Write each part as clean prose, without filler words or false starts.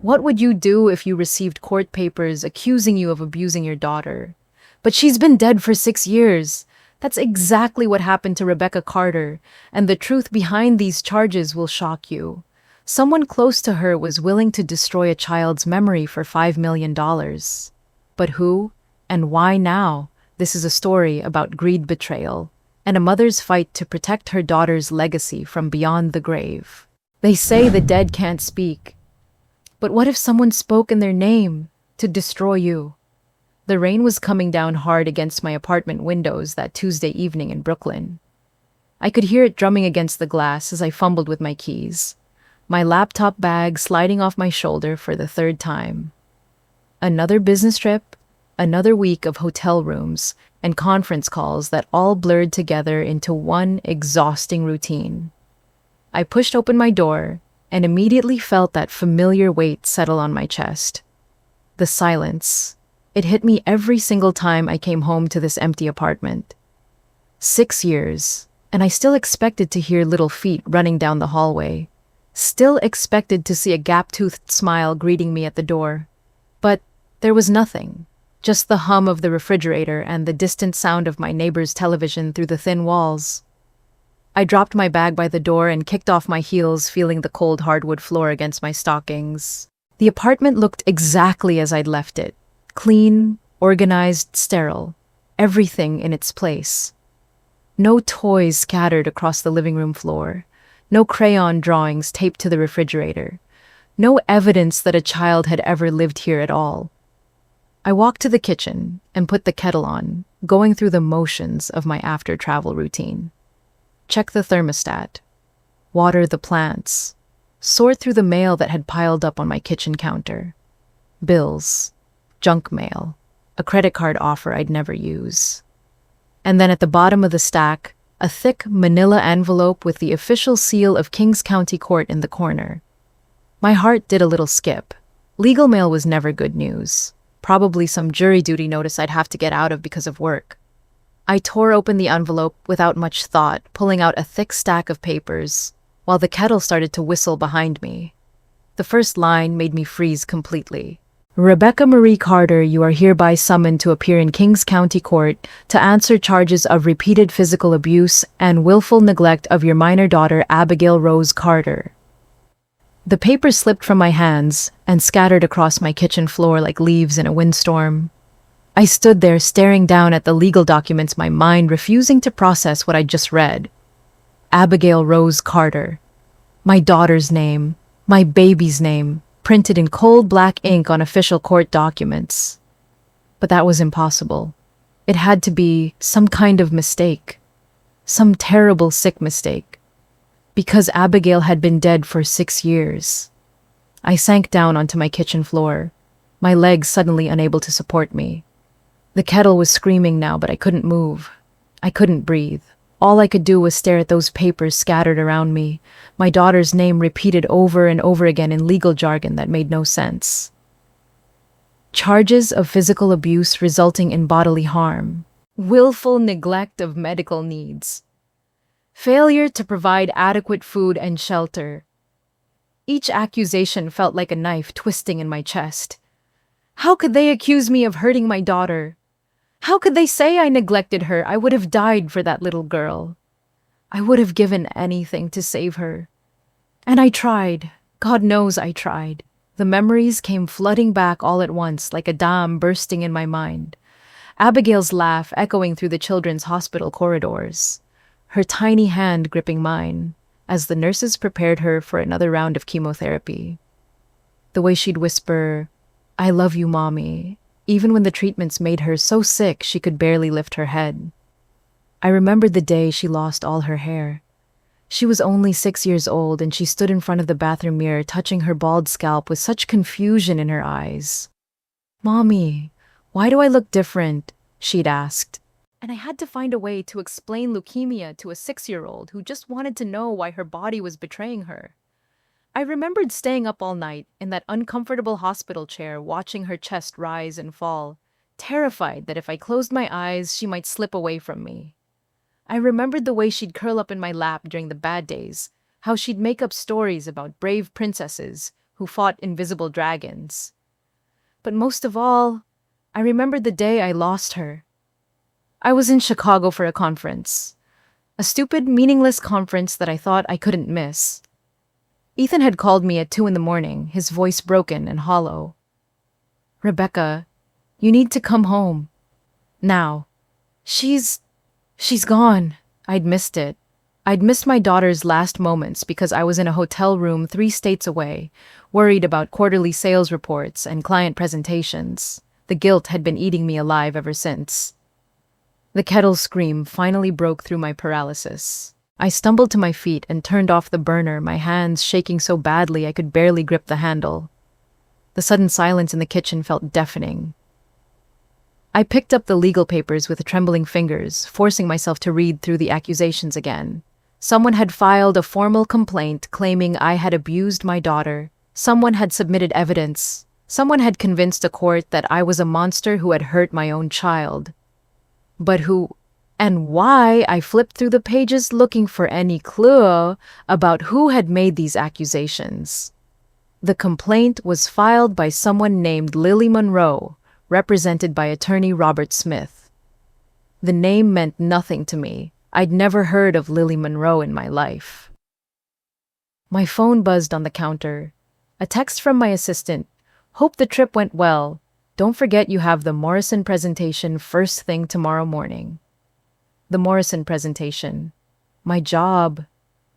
What would you do if you received court papers accusing you of abusing your daughter? But she's been dead for 6 years. That's exactly what happened to Rebecca Carter, and the truth behind these charges will shock you. Someone close to her was willing to destroy a child's memory for $5 million. But who and why now? This is a story about greed, betrayal, and a mother's fight to protect her daughter's legacy from beyond the grave. They say the dead can't speak. But what if someone spoke in their name to destroy you? The rain was coming down hard against my apartment windows that Tuesday evening in Brooklyn. I could hear it drumming against the glass as I fumbled with my keys, my laptop bag sliding off my shoulder for the third time. Another business trip, another week of hotel rooms and conference calls that all blurred together into one exhausting routine. I pushed open my door and immediately felt that familiar weight settle on my chest. The silence. It hit me every single time I came home to this empty apartment. 6 years, and I still expected to hear little feet running down the hallway. Still expected to see a gap-toothed smile greeting me at the door. But there was nothing. Just the hum of the refrigerator and the distant sound of my neighbor's television through the thin walls. I dropped my bag by the door and kicked off my heels, feeling the cold hardwood floor against my stockings. The apartment looked exactly as I'd left it. Clean, organized, sterile. Everything in its place. No toys scattered across the living room floor. No crayon drawings taped to the refrigerator. No evidence that a child had ever lived here at all. I walked to the kitchen and put the kettle on, going through the motions of my after-travel routine. Check the thermostat. Water the plants. Sort through the mail that had piled up on my kitchen counter. Bills. Junk mail. A credit card offer I'd never use. And then at the bottom of the stack, a thick manila envelope with the official seal of Kings County Court in the corner. My heart did a little skip. Legal mail was never good news. Probably some jury duty notice I'd have to get out of because of work. I tore open the envelope without much thought, pulling out a thick stack of papers, while the kettle started to whistle behind me. The first line made me freeze completely. Rebecca Marie Carter, you are hereby summoned to appear in Kings County Court to answer charges of repeated physical abuse and willful neglect of your minor daughter, Abigail Rose Carter. The papers slipped from my hands and scattered across my kitchen floor like leaves in a windstorm. I stood there staring down at the legal documents, my mind refusing to process what I'd just read. Abigail Rose Carter. My daughter's name, my baby's name, printed in cold black ink on official court documents. But that was impossible. It had to be some kind of mistake. Some terrible, sick mistake. Because Abigail had been dead for 6 years. I sank down onto my kitchen floor, my legs suddenly unable to support me. The kettle was screaming now, but I couldn't move. I couldn't breathe. All I could do was stare at those papers scattered around me, my daughter's name repeated over and over again in legal jargon that made no sense. Charges of physical abuse resulting in bodily harm. Willful neglect of medical needs. Failure to provide adequate food and shelter. Each accusation felt like a knife twisting in my chest. How could they accuse me of hurting my daughter? How could they say I neglected her? I would have died for that little girl. I would have given anything to save her. And I tried. God knows I tried. The memories came flooding back all at once like a dam bursting in my mind. Abigail's laugh echoing through the children's hospital corridors. Her tiny hand gripping mine as the nurses prepared her for another round of chemotherapy. The way she'd whisper, "I love you, Mommy," even when the treatments made her so sick she could barely lift her head. I remembered the day she lost all her hair. She was only 6 years old and she stood in front of the bathroom mirror touching her bald scalp with such confusion in her eyes. "Mommy, why do I look different?" she'd asked. And I had to find a way to explain leukemia to a 6-year-old who just wanted to know why her body was betraying her. I remembered staying up all night in that uncomfortable hospital chair watching her chest rise and fall, terrified that if I closed my eyes, she might slip away from me. I remembered the way she'd curl up in my lap during the bad days, how she'd make up stories about brave princesses who fought invisible dragons. But most of all, I remembered the day I lost her. I was in Chicago for a conference. A stupid, meaningless conference that I thought I couldn't miss. Ethan had called me at 2 in the morning, his voice broken and hollow. "Rebecca, you need to come home. Now. She's gone." I'd missed it. I'd missed my daughter's last moments because I was in a hotel room 3 states away, worried about quarterly sales reports and client presentations. The guilt had been eating me alive ever since. The kettle scream finally broke through my paralysis. I stumbled to my feet and turned off the burner, my hands shaking so badly I could barely grip the handle. The sudden silence in the kitchen felt deafening. I picked up the legal papers with trembling fingers, forcing myself to read through the accusations again. Someone had filed a formal complaint claiming I had abused my daughter. Someone had submitted evidence. Someone had convinced a court that I was a monster who had hurt my own child. But who and why? I flipped through the pages looking for any clue about who had made these accusations. The complaint was filed by someone named Lily Monroe, represented by attorney Robert Smith. The name meant nothing to me. I'd never heard of Lily Monroe in my life. My phone buzzed on the counter. A text from my assistant. "Hope the trip went well. Don't forget you have the Morrison presentation first thing tomorrow morning." The Morrison presentation. My job.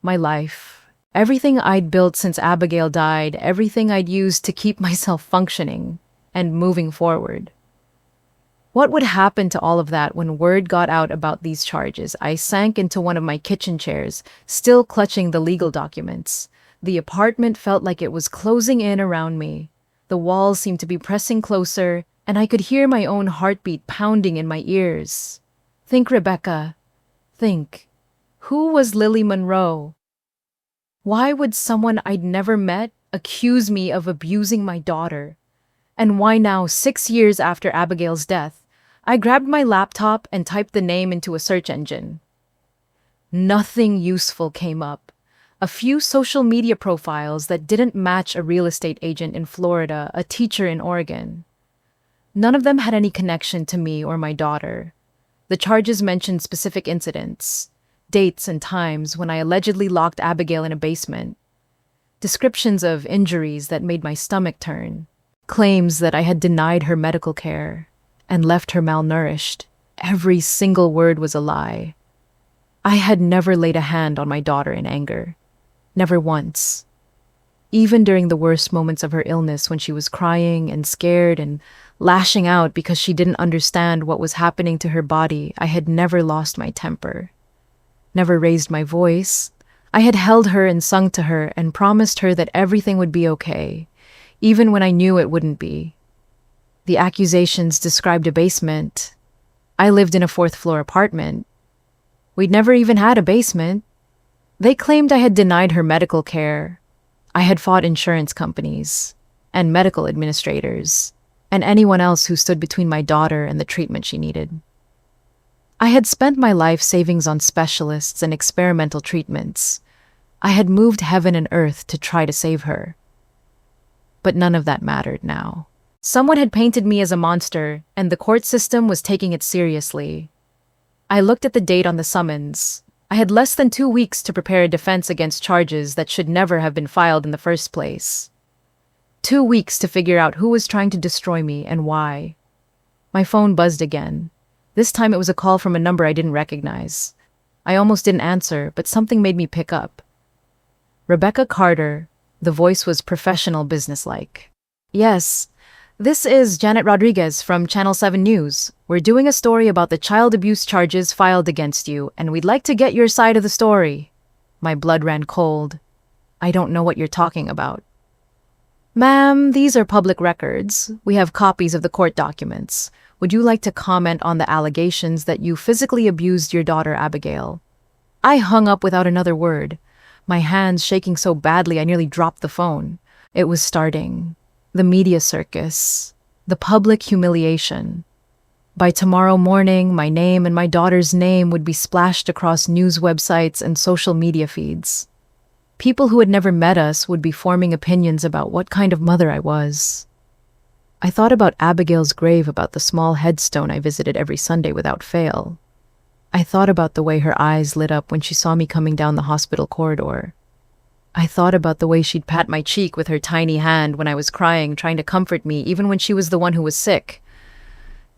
My life. Everything I'd built since Abigail died, everything I'd used to keep myself functioning and moving forward. What would happen to all of that when word got out about these charges? I sank into one of my kitchen chairs, still clutching the legal documents. The apartment felt like it was closing in around me. The walls seemed to be pressing closer, and I could hear my own heartbeat pounding in my ears. Think, Rebecca. Think. Who was Lily Monroe? Why would someone I'd never met accuse me of abusing my daughter? And why now, 6 years after Abigail's death, I grabbed my laptop and typed the name into a search engine. Nothing useful came up. A few social media profiles that didn't match a real estate agent in Florida, a teacher in Oregon. None of them had any connection to me or my daughter. The charges mentioned specific incidents, dates and times when I allegedly locked Abigail in a basement, descriptions of injuries that made my stomach turn, claims that I had denied her medical care and left her malnourished. Every single word was a lie. I had never laid a hand on my daughter in anger. Never once. Even during the worst moments of her illness when she was crying and scared and lashing out because she didn't understand what was happening to her body, I had never lost my temper. Never raised my voice. I had held her and sung to her and promised her that everything would be okay, even when I knew it wouldn't be. The accusations described a basement. I lived in a 4th-floor apartment. We'd never even had a basement. They claimed I had denied her medical care. I had fought insurance companies and medical administrators and anyone else who stood between my daughter and the treatment she needed. I had spent my life savings on specialists and experimental treatments. I had moved heaven and earth to try to save her. But none of that mattered now. Someone had painted me as a monster, and the court system was taking it seriously. I looked at the date on the summons. I had less than 2 weeks to prepare a defense against charges that should never have been filed in the first place. 2 weeks to figure out who was trying to destroy me and why. My phone buzzed again. This time it was a call from a number I didn't recognize. I almost didn't answer, but something made me pick up. Rebecca Carter. The voice was professional, businesslike. "Yes, this is Janet Rodriguez from Channel 7 News. We're doing a story about the child abuse charges filed against you, and we'd like to get your side of the story." My blood ran cold. "I don't know what you're talking about." "Ma'am, these are public records. We have copies of the court documents. Would you like to comment on the allegations that you physically abused your daughter Abigail?" I hung up without another word, my hands shaking so badly I nearly dropped the phone. It was starting. The media circus. The public humiliation. By tomorrow morning, my name and my daughter's name would be splashed across news websites and social media feeds. People who had never met us would be forming opinions about what kind of mother I was. I thought about Abigail's grave, about the small headstone I visited every Sunday without fail. I thought about the way her eyes lit up when she saw me coming down the hospital corridor. I thought about the way she'd pat my cheek with her tiny hand when I was crying, trying to comfort me, even when she was the one who was sick.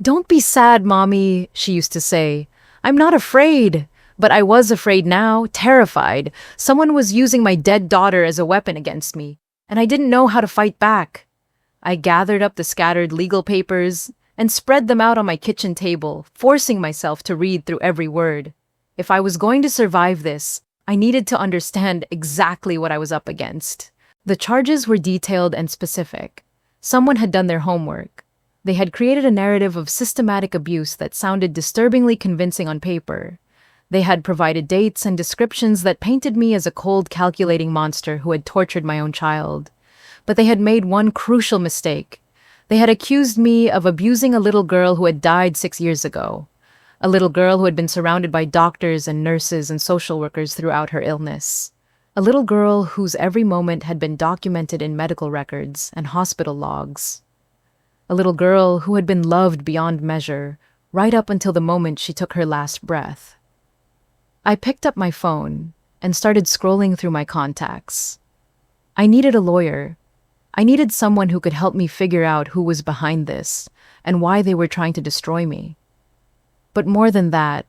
"Don't be sad, Mommy," she used to say. "I'm not afraid." But I was afraid now, terrified. Someone was using my dead daughter as a weapon against me, and I didn't know how to fight back. I gathered up the scattered legal papers and spread them out on my kitchen table, forcing myself to read through every word. If I was going to survive this, I needed to understand exactly what I was up against. The charges were detailed and specific. Someone had done their homework. They had created a narrative of systematic abuse that sounded disturbingly convincing on paper. They had provided dates and descriptions that painted me as a cold, calculating monster who had tortured my own child. But they had made one crucial mistake. They had accused me of abusing a little girl who had died 6 years ago. A little girl who had been surrounded by doctors and nurses and social workers throughout her illness. A little girl whose every moment had been documented in medical records and hospital logs. A little girl who had been loved beyond measure, right up until the moment she took her last breath. I picked up my phone and started scrolling through my contacts. I needed a lawyer. I needed someone who could help me figure out who was behind this and why they were trying to destroy me. But more than that,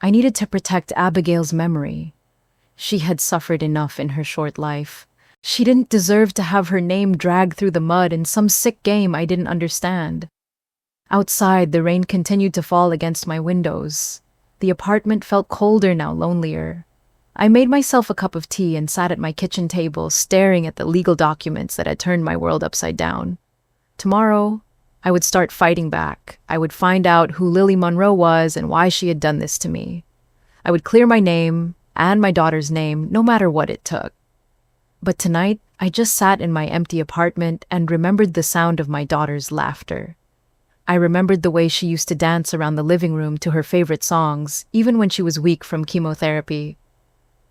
I needed to protect Abigail's memory. She had suffered enough in her short life. She didn't deserve to have her name dragged through the mud in some sick game I didn't understand. Outside, the rain continued to fall against my windows. The apartment felt colder now, lonelier. I made myself a cup of tea and sat at my kitchen table, staring at the legal documents that had turned my world upside down. Tomorrow, I would start fighting back. I would find out who Lily Monroe was and why she had done this to me. I would clear my name and my daughter's name, no matter what it took. But tonight, I just sat in my empty apartment and remembered the sound of my daughter's laughter. I remembered the way she used to dance around the living room to her favorite songs, even when she was weak from chemotherapy.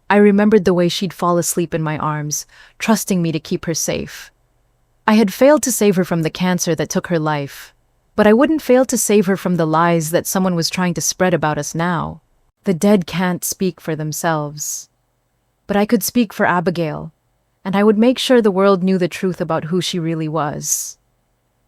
I remembered the way she'd fall asleep in my arms, trusting me to keep her safe. I had failed to save her from the cancer that took her life, but I wouldn't fail to save her from the lies that someone was trying to spread about us now. The dead can't speak for themselves. But I could speak for Abigail, and I would make sure the world knew the truth about who she really was.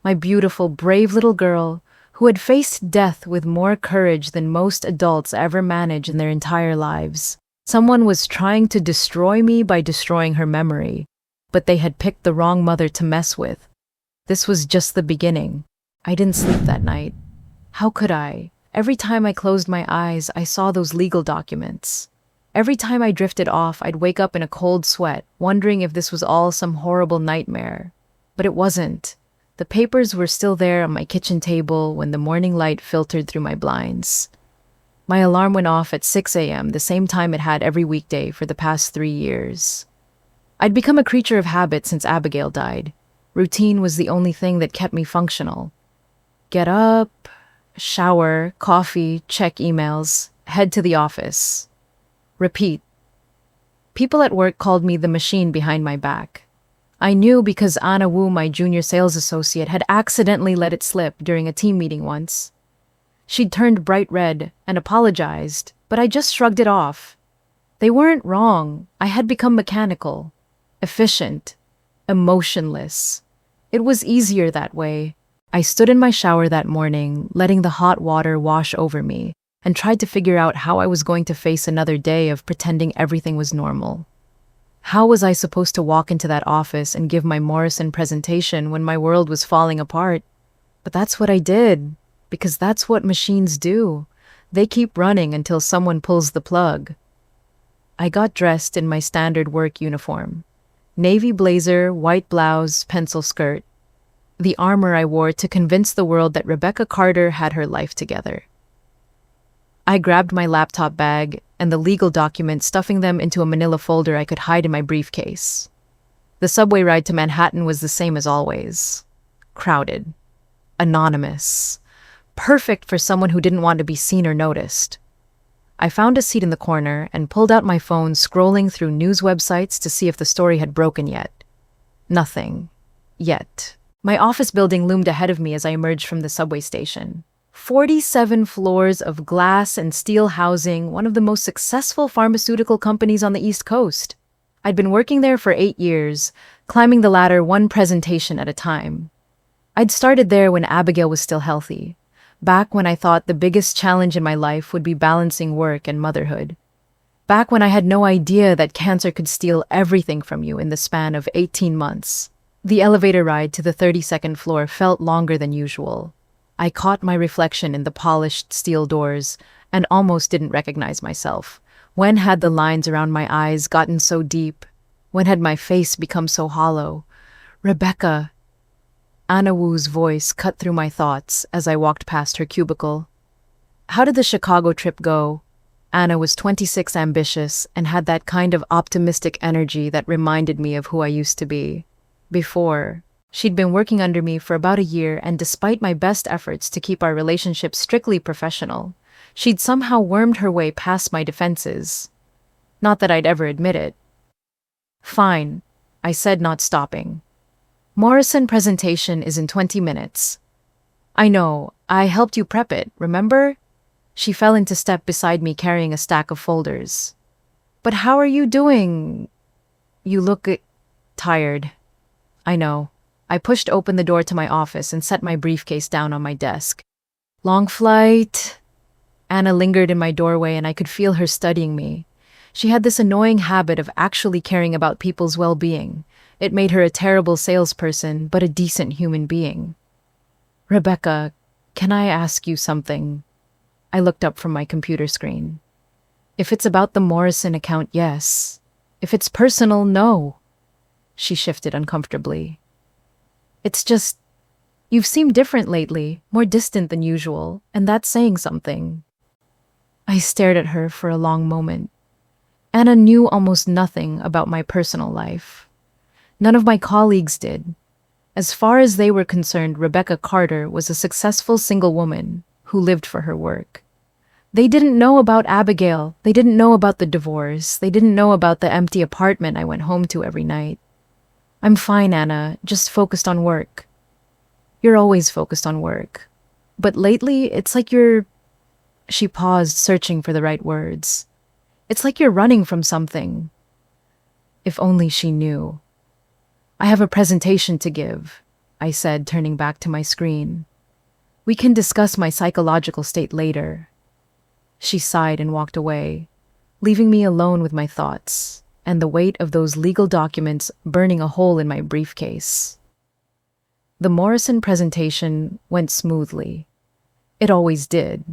My beautiful, brave little girl who had faced death with more courage than most adults ever manage in their entire lives. Someone was trying to destroy me by destroying her memory, but they had picked the wrong mother to mess with. This was just the beginning. I didn't sleep that night. How could I? Every time I closed my eyes, I saw those legal documents. Every time I drifted off, I'd wake up in a cold sweat, wondering if this was all some horrible nightmare. But it wasn't. The papers were still there on my kitchen table when the morning light filtered through my blinds. My alarm went off at 6 a.m., the same time it had every weekday for the past 3 years. I'd become a creature of habit since Abigail died. Routine was the only thing that kept me functional. Get up, shower, coffee, check emails, head to the office. Repeat. People at work called me the machine behind my back. I knew because Anna Wu, my junior sales associate, had accidentally let it slip during a team meeting once. She'd turned bright red and apologized, but I just shrugged it off. They weren't wrong. I had become mechanical, efficient, emotionless. It was easier that way. I stood in my shower that morning, letting the hot water wash over me, and tried to figure out how I was going to face another day of pretending everything was normal. How was I supposed to walk into that office and give my Morrison presentation when my world was falling apart? But that's what I did, because that's what machines do. They keep running until someone pulls the plug. I got dressed in my standard work uniform. Navy blazer, white blouse, pencil skirt. The armor I wore to convince the world that Rebecca Carter had her life together. I grabbed my laptop bag and the legal documents, stuffing them into a manila folder I could hide in my briefcase. The subway ride to Manhattan was the same as always. Crowded. Anonymous. Perfect for someone who didn't want to be seen or noticed. I found a seat in the corner and pulled out my phone, scrolling through news websites to see if the story had broken yet. Nothing. Yet. My office building loomed ahead of me as I emerged from the subway station. 47 floors of glass and steel housing one of the most successful pharmaceutical companies on the East Coast. I'd been working there for 8 years, climbing the ladder one presentation at a time. I'd started there when Abigail was still healthy, back when I thought the biggest challenge in my life would be balancing work and motherhood. Back when I had no idea that cancer could steal everything from you in the span of 18 months. The elevator ride to the 32nd floor felt longer than usual. I caught my reflection in the polished steel doors and almost didn't recognize myself. When had the lines around my eyes gotten so deep? When had my face become so hollow? Rebecca. Anna Wu's voice cut through my thoughts as I walked past her cubicle. How did the Chicago trip go? Anna was 26, ambitious, and had that kind of optimistic energy that reminded me of who I used to be. Before, she'd been working under me for about a year, and despite my best efforts to keep our relationship strictly professional, she'd somehow wormed her way past my defenses. Not that I'd ever admit it. Fine, I said, not stopping. Morrison presentation is in 20 minutes. I know, I helped you prep it, remember? She fell into step beside me carrying a stack of folders. But how are you doing? You look tired. I know. I pushed open the door to my office and set my briefcase down on my desk. Long flight. Anna lingered in my doorway and I could feel her studying me. She had this annoying habit of actually caring about people's well-being. It made her a terrible salesperson, but a decent human being. Rebecca, can I ask you something? I looked up from my computer screen. If it's about the Morrison account, yes. If it's personal, no. She shifted uncomfortably. It's just, you've seemed different lately, more distant than usual, and that's saying something. I stared at her for a long moment. Anna knew almost nothing about my personal life. None of my colleagues did. As far as they were concerned, Rebecca Carter was a successful single woman who lived for her work. They didn't know about Abigail. They didn't know about the divorce. They didn't know about the empty apartment I went home to every night. I'm fine, Anna, just focused on work. You're always focused on work. But lately, it's like you're... She paused, searching for the right words. It's like you're running from something. If only she knew. I have a presentation to give, I said, turning back to my screen. We can discuss my psychological state later. She sighed and walked away, leaving me alone with my thoughts and the weight of those legal documents burning a hole in my briefcase. The Morrison presentation went smoothly. It always did.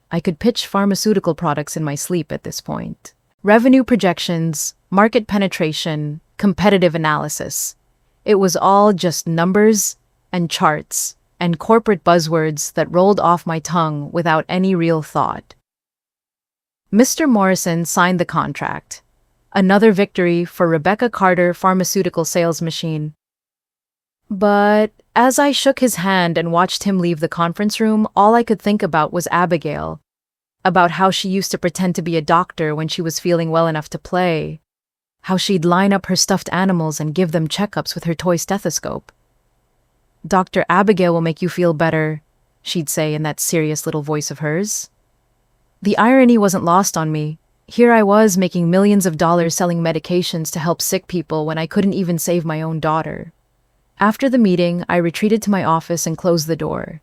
I could pitch pharmaceutical products in my sleep at this point. Revenue projections, market penetration, competitive analysis. It was all just numbers and charts and corporate buzzwords that rolled off my tongue without any real thought. Mr. Morrison signed the contract. Another victory for Rebecca Carter Pharmaceutical Sales Machine. But as I shook his hand and watched him leave the conference room, all I could think about was Abigail, about how she used to pretend to be a doctor when she was feeling well enough to play, how she'd line up her stuffed animals and give them checkups with her toy stethoscope. Dr. Abigail will make you feel better, she'd say in that serious little voice of hers. The irony wasn't lost on me. Here I was making millions of dollars selling medications to help sick people when I couldn't even save my own daughter. After the meeting, I retreated to my office and closed the door.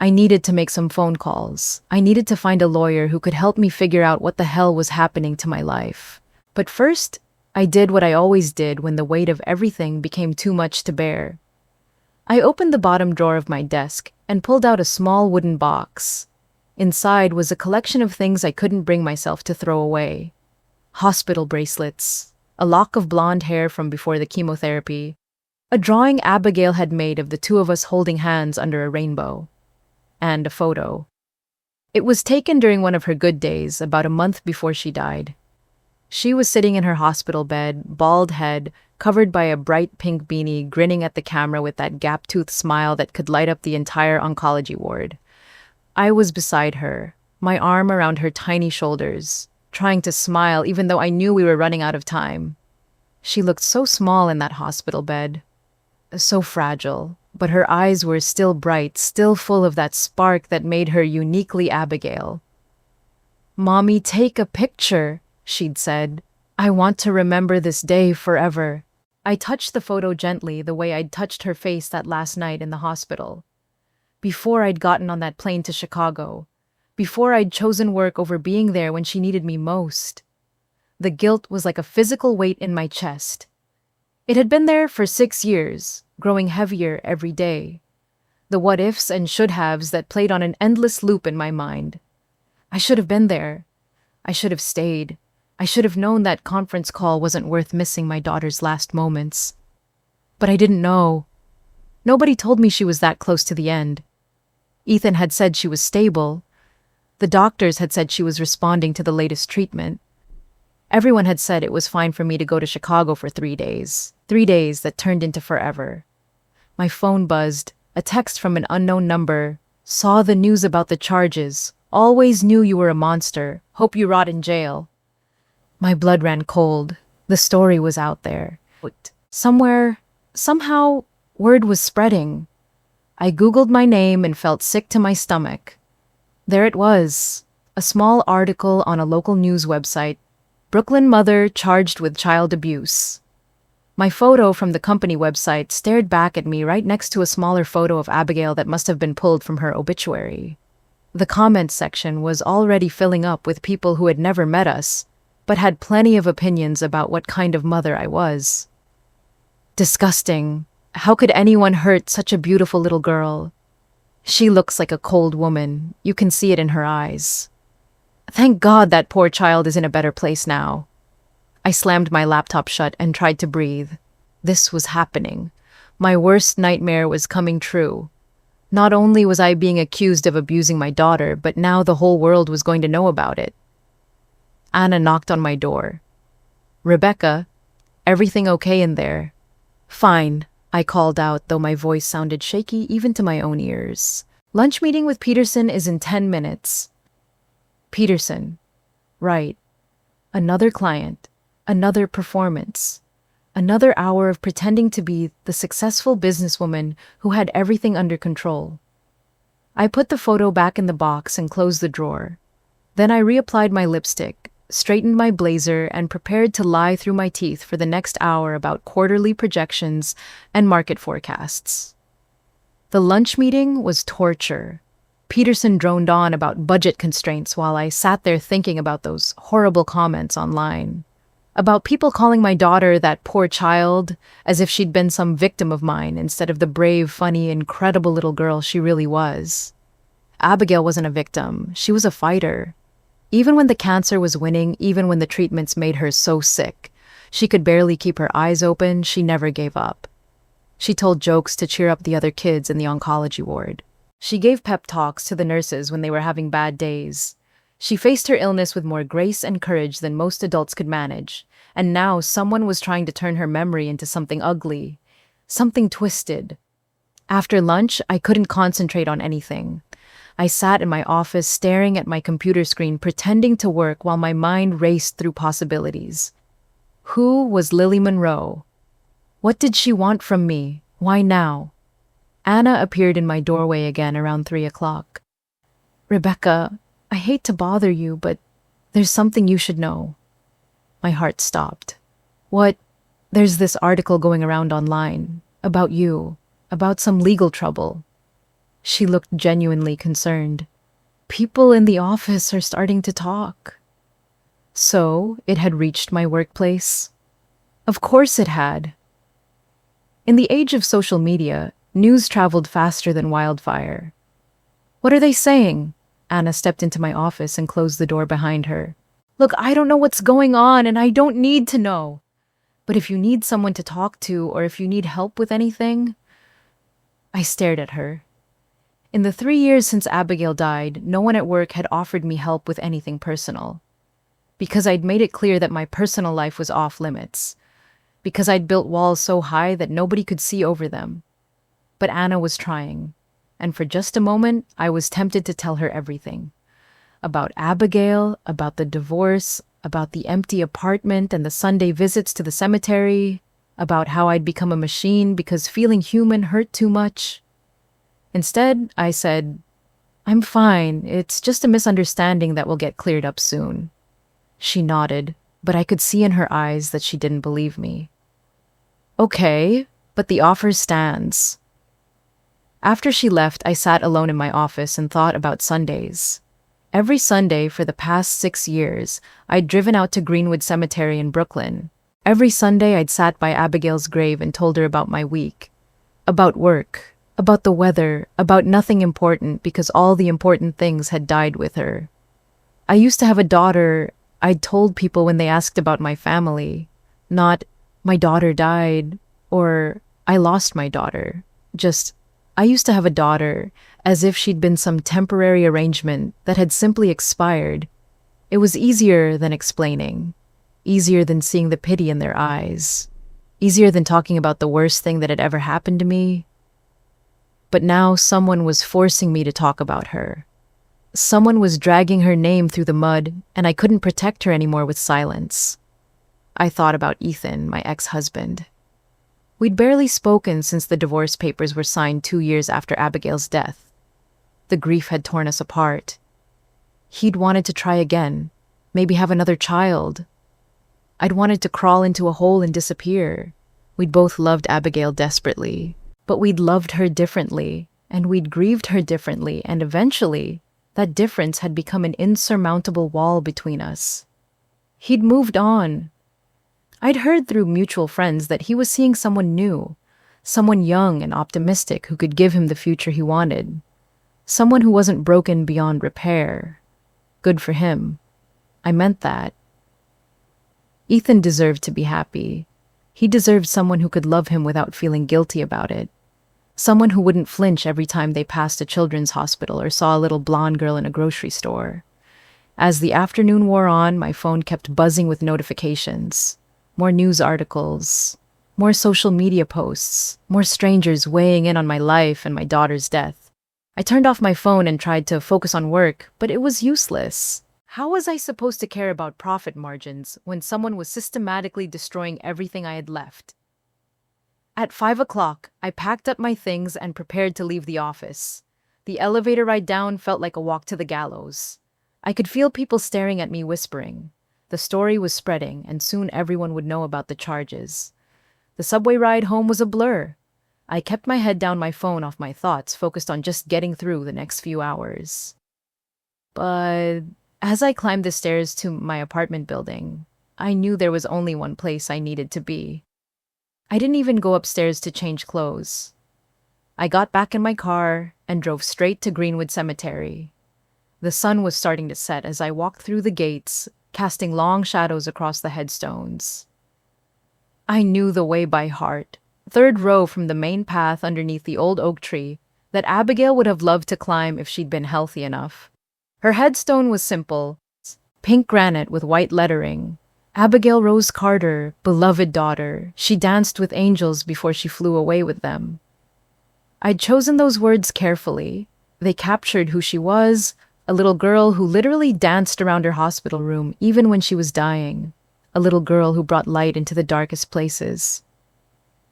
I needed to make some phone calls. I needed to find a lawyer who could help me figure out what the hell was happening to my life. But first, I did what I always did when the weight of everything became too much to bear. I opened the bottom drawer of my desk and pulled out a small wooden box. Inside was a collection of things I couldn't bring myself to throw away. Hospital bracelets, a lock of blonde hair from before the chemotherapy, a drawing Abigail had made of the two of us holding hands under a rainbow, and a photo. It was taken during one of her good days, about a month before she died. She was sitting in her hospital bed, bald head, covered by a bright pink beanie, grinning at the camera with that gap-toothed smile that could light up the entire oncology ward. I was beside her, my arm around her tiny shoulders, trying to smile even though I knew we were running out of time. She looked so small in that hospital bed, so fragile, but her eyes were still bright, still full of that spark that made her uniquely Abigail. "Mommy, take a picture," she'd said. "I want to remember this day forever." I touched the photo gently the way I'd touched her face that last night in the hospital. Before I'd gotten on that plane to Chicago. Before I'd chosen work over being there when she needed me most. The guilt was like a physical weight in my chest. It had been there for 6 years, growing heavier every day. The what-ifs and should-haves that played on an endless loop in my mind. I should have been there. I should have stayed. I should have known that conference call wasn't worth missing my daughter's last moments. But I didn't know. Nobody told me she was that close to the end. Ethan had said she was stable. The doctors had said she was responding to the latest treatment. Everyone had said it was fine for me to go to Chicago for 3 days. 3 days that turned into forever. My phone buzzed. A text from an unknown number. "Saw the news about the charges. Always knew you were a monster. Hope you rot in jail." My blood ran cold. The story was out there. Somewhere, somehow, word was spreading. I Googled my name and felt sick to my stomach. There it was, a small article on a local news website. Brooklyn mother charged with child abuse. My photo from the company website stared back at me right next to a smaller photo of Abigail that must have been pulled from her obituary. The comments section was already filling up with people who had never met us, but had plenty of opinions about what kind of mother I was. Disgusting. How could anyone hurt such a beautiful little girl? She looks like a cold woman. You can see it in her eyes. Thank God that poor child is in a better place now. I slammed my laptop shut and tried to breathe. This was happening. My worst nightmare was coming true. Not only was I being accused of abusing my daughter, but now the whole world was going to know about it. Anna knocked on my door. "Rebecca, everything okay in there?" "Fine," I called out, though my voice sounded shaky even to my own ears. "Lunch meeting with Peterson is in 10 minutes. Peterson. Right. Another client. Another performance. Another hour of pretending to be the successful businesswoman who had everything under control. I put the photo back in the box and closed the drawer. Then I reapplied my lipstick, straightened my blazer, and prepared to lie through my teeth for the next hour about quarterly projections and market forecasts. The lunch meeting was torture. Peterson droned on about budget constraints while I sat there thinking about those horrible comments online. About people calling my daughter that poor child, as if she'd been some victim of mine instead of the brave, funny, incredible little girl she really was. Abigail wasn't a victim. She was a fighter. Even when the cancer was winning, even when the treatments made her so sick, she could barely keep her eyes open, she never gave up. She told jokes to cheer up the other kids in the oncology ward. She gave pep talks to the nurses when they were having bad days. She faced her illness with more grace and courage than most adults could manage, and now someone was trying to turn her memory into something ugly, something twisted. After lunch, I couldn't concentrate on anything. I sat in my office staring at my computer screen, pretending to work while my mind raced through possibilities. Who was Lily Monroe? What did she want from me? Why now? Anna appeared in my doorway again around 3 o'clock. "Rebecca, I hate to bother you, but there's something you should know." My heart stopped. "What?" "There's this article going around online about you, about some legal trouble." She looked genuinely concerned. "People in the office are starting to talk." So, it had reached my workplace? Of course it had. In the age of social media, news traveled faster than wildfire. "What are they saying?" Anna stepped into my office and closed the door behind her. "Look, I don't know what's going on, and I don't need to know. But if you need someone to talk to, or if you need help with anything..." I stared at her. In the 3 years since Abigail died, no one at work had offered me help with anything personal. Because I'd made it clear that my personal life was off limits. Because I'd built walls so high that nobody could see over them. But Anna was trying. And for just a moment, I was tempted to tell her everything. about Abigail, about the divorce, about the empty apartment and the Sunday visits to the cemetery, about how I'd become a machine because feeling human hurt too much. Instead, I said, I'm fine. It's just a misunderstanding that will get cleared up soon. She nodded, but I could see in her eyes that she didn't believe me. Okay, but the offer stands. After she left, I sat alone in my office and thought about Sundays. Every Sunday for the past 6 years, I'd driven out to Greenwood Cemetery in Brooklyn. Every Sunday, I'd sat by Abigail's grave and told her about my week, about work, about the weather, about nothing important because all the important things had died with her. I used to have a daughter. I'd told people when they asked about my family, not, my daughter died, or I lost my daughter. Just, I used to have a daughter, as if she'd been some temporary arrangement that had simply expired. It was easier than explaining, easier than seeing the pity in their eyes, easier than talking about the worst thing that had ever happened to me. But now someone was forcing me to talk about her. Someone was dragging her name through the mud, and I couldn't protect her anymore with silence. I thought about Ethan, my ex-husband. We'd barely spoken since the divorce papers were signed 2 years after Abigail's death. The grief had torn us apart. He'd wanted to try again, maybe have another child. I'd wanted to crawl into a hole and disappear. We'd both loved Abigail desperately, but we'd loved her differently, and we'd grieved her differently, and eventually, that difference had become an insurmountable wall between us. He'd moved on. I'd heard through mutual friends that he was seeing someone new, someone young and optimistic who could give him the future he wanted, someone who wasn't broken beyond repair. Good for him. I meant that. Ethan deserved to be happy. He deserved someone who could love him without feeling guilty about it. Someone who wouldn't flinch every time they passed a children's hospital or saw a little blonde girl in a grocery store. As the afternoon wore on, my phone kept buzzing with notifications. More news articles, more social media posts, more strangers weighing in on my life and my daughter's death. I turned off my phone and tried to focus on work, but it was useless. How was I supposed to care about profit margins when someone was systematically destroying everything I had left? At 5 o'clock, I packed up my things and prepared to leave the office. The elevator ride down felt like a walk to the gallows. I could feel people staring at me, whispering. The story was spreading, and soon everyone would know about the charges. The subway ride home was a blur. I kept my head down, my phone off my thoughts, focused on just getting through the next few hours. But as I climbed the stairs to my apartment building, I knew there was only one place I needed to be. I didn't even go upstairs to change clothes. I got back in my car and drove straight to Greenwood Cemetery. The sun was starting to set as I walked through the gates, casting long shadows across the headstones. I knew the way by heart, third row from the main path underneath the old oak tree that Abigail would have loved to climb if she'd been healthy enough. Her headstone was simple, pink granite with white lettering. Abigail Rose Carter, beloved daughter, she danced with angels before she flew away with them. I'd chosen those words carefully. They captured who she was, a little girl who literally danced around her hospital room even when she was dying, a little girl who brought light into the darkest places.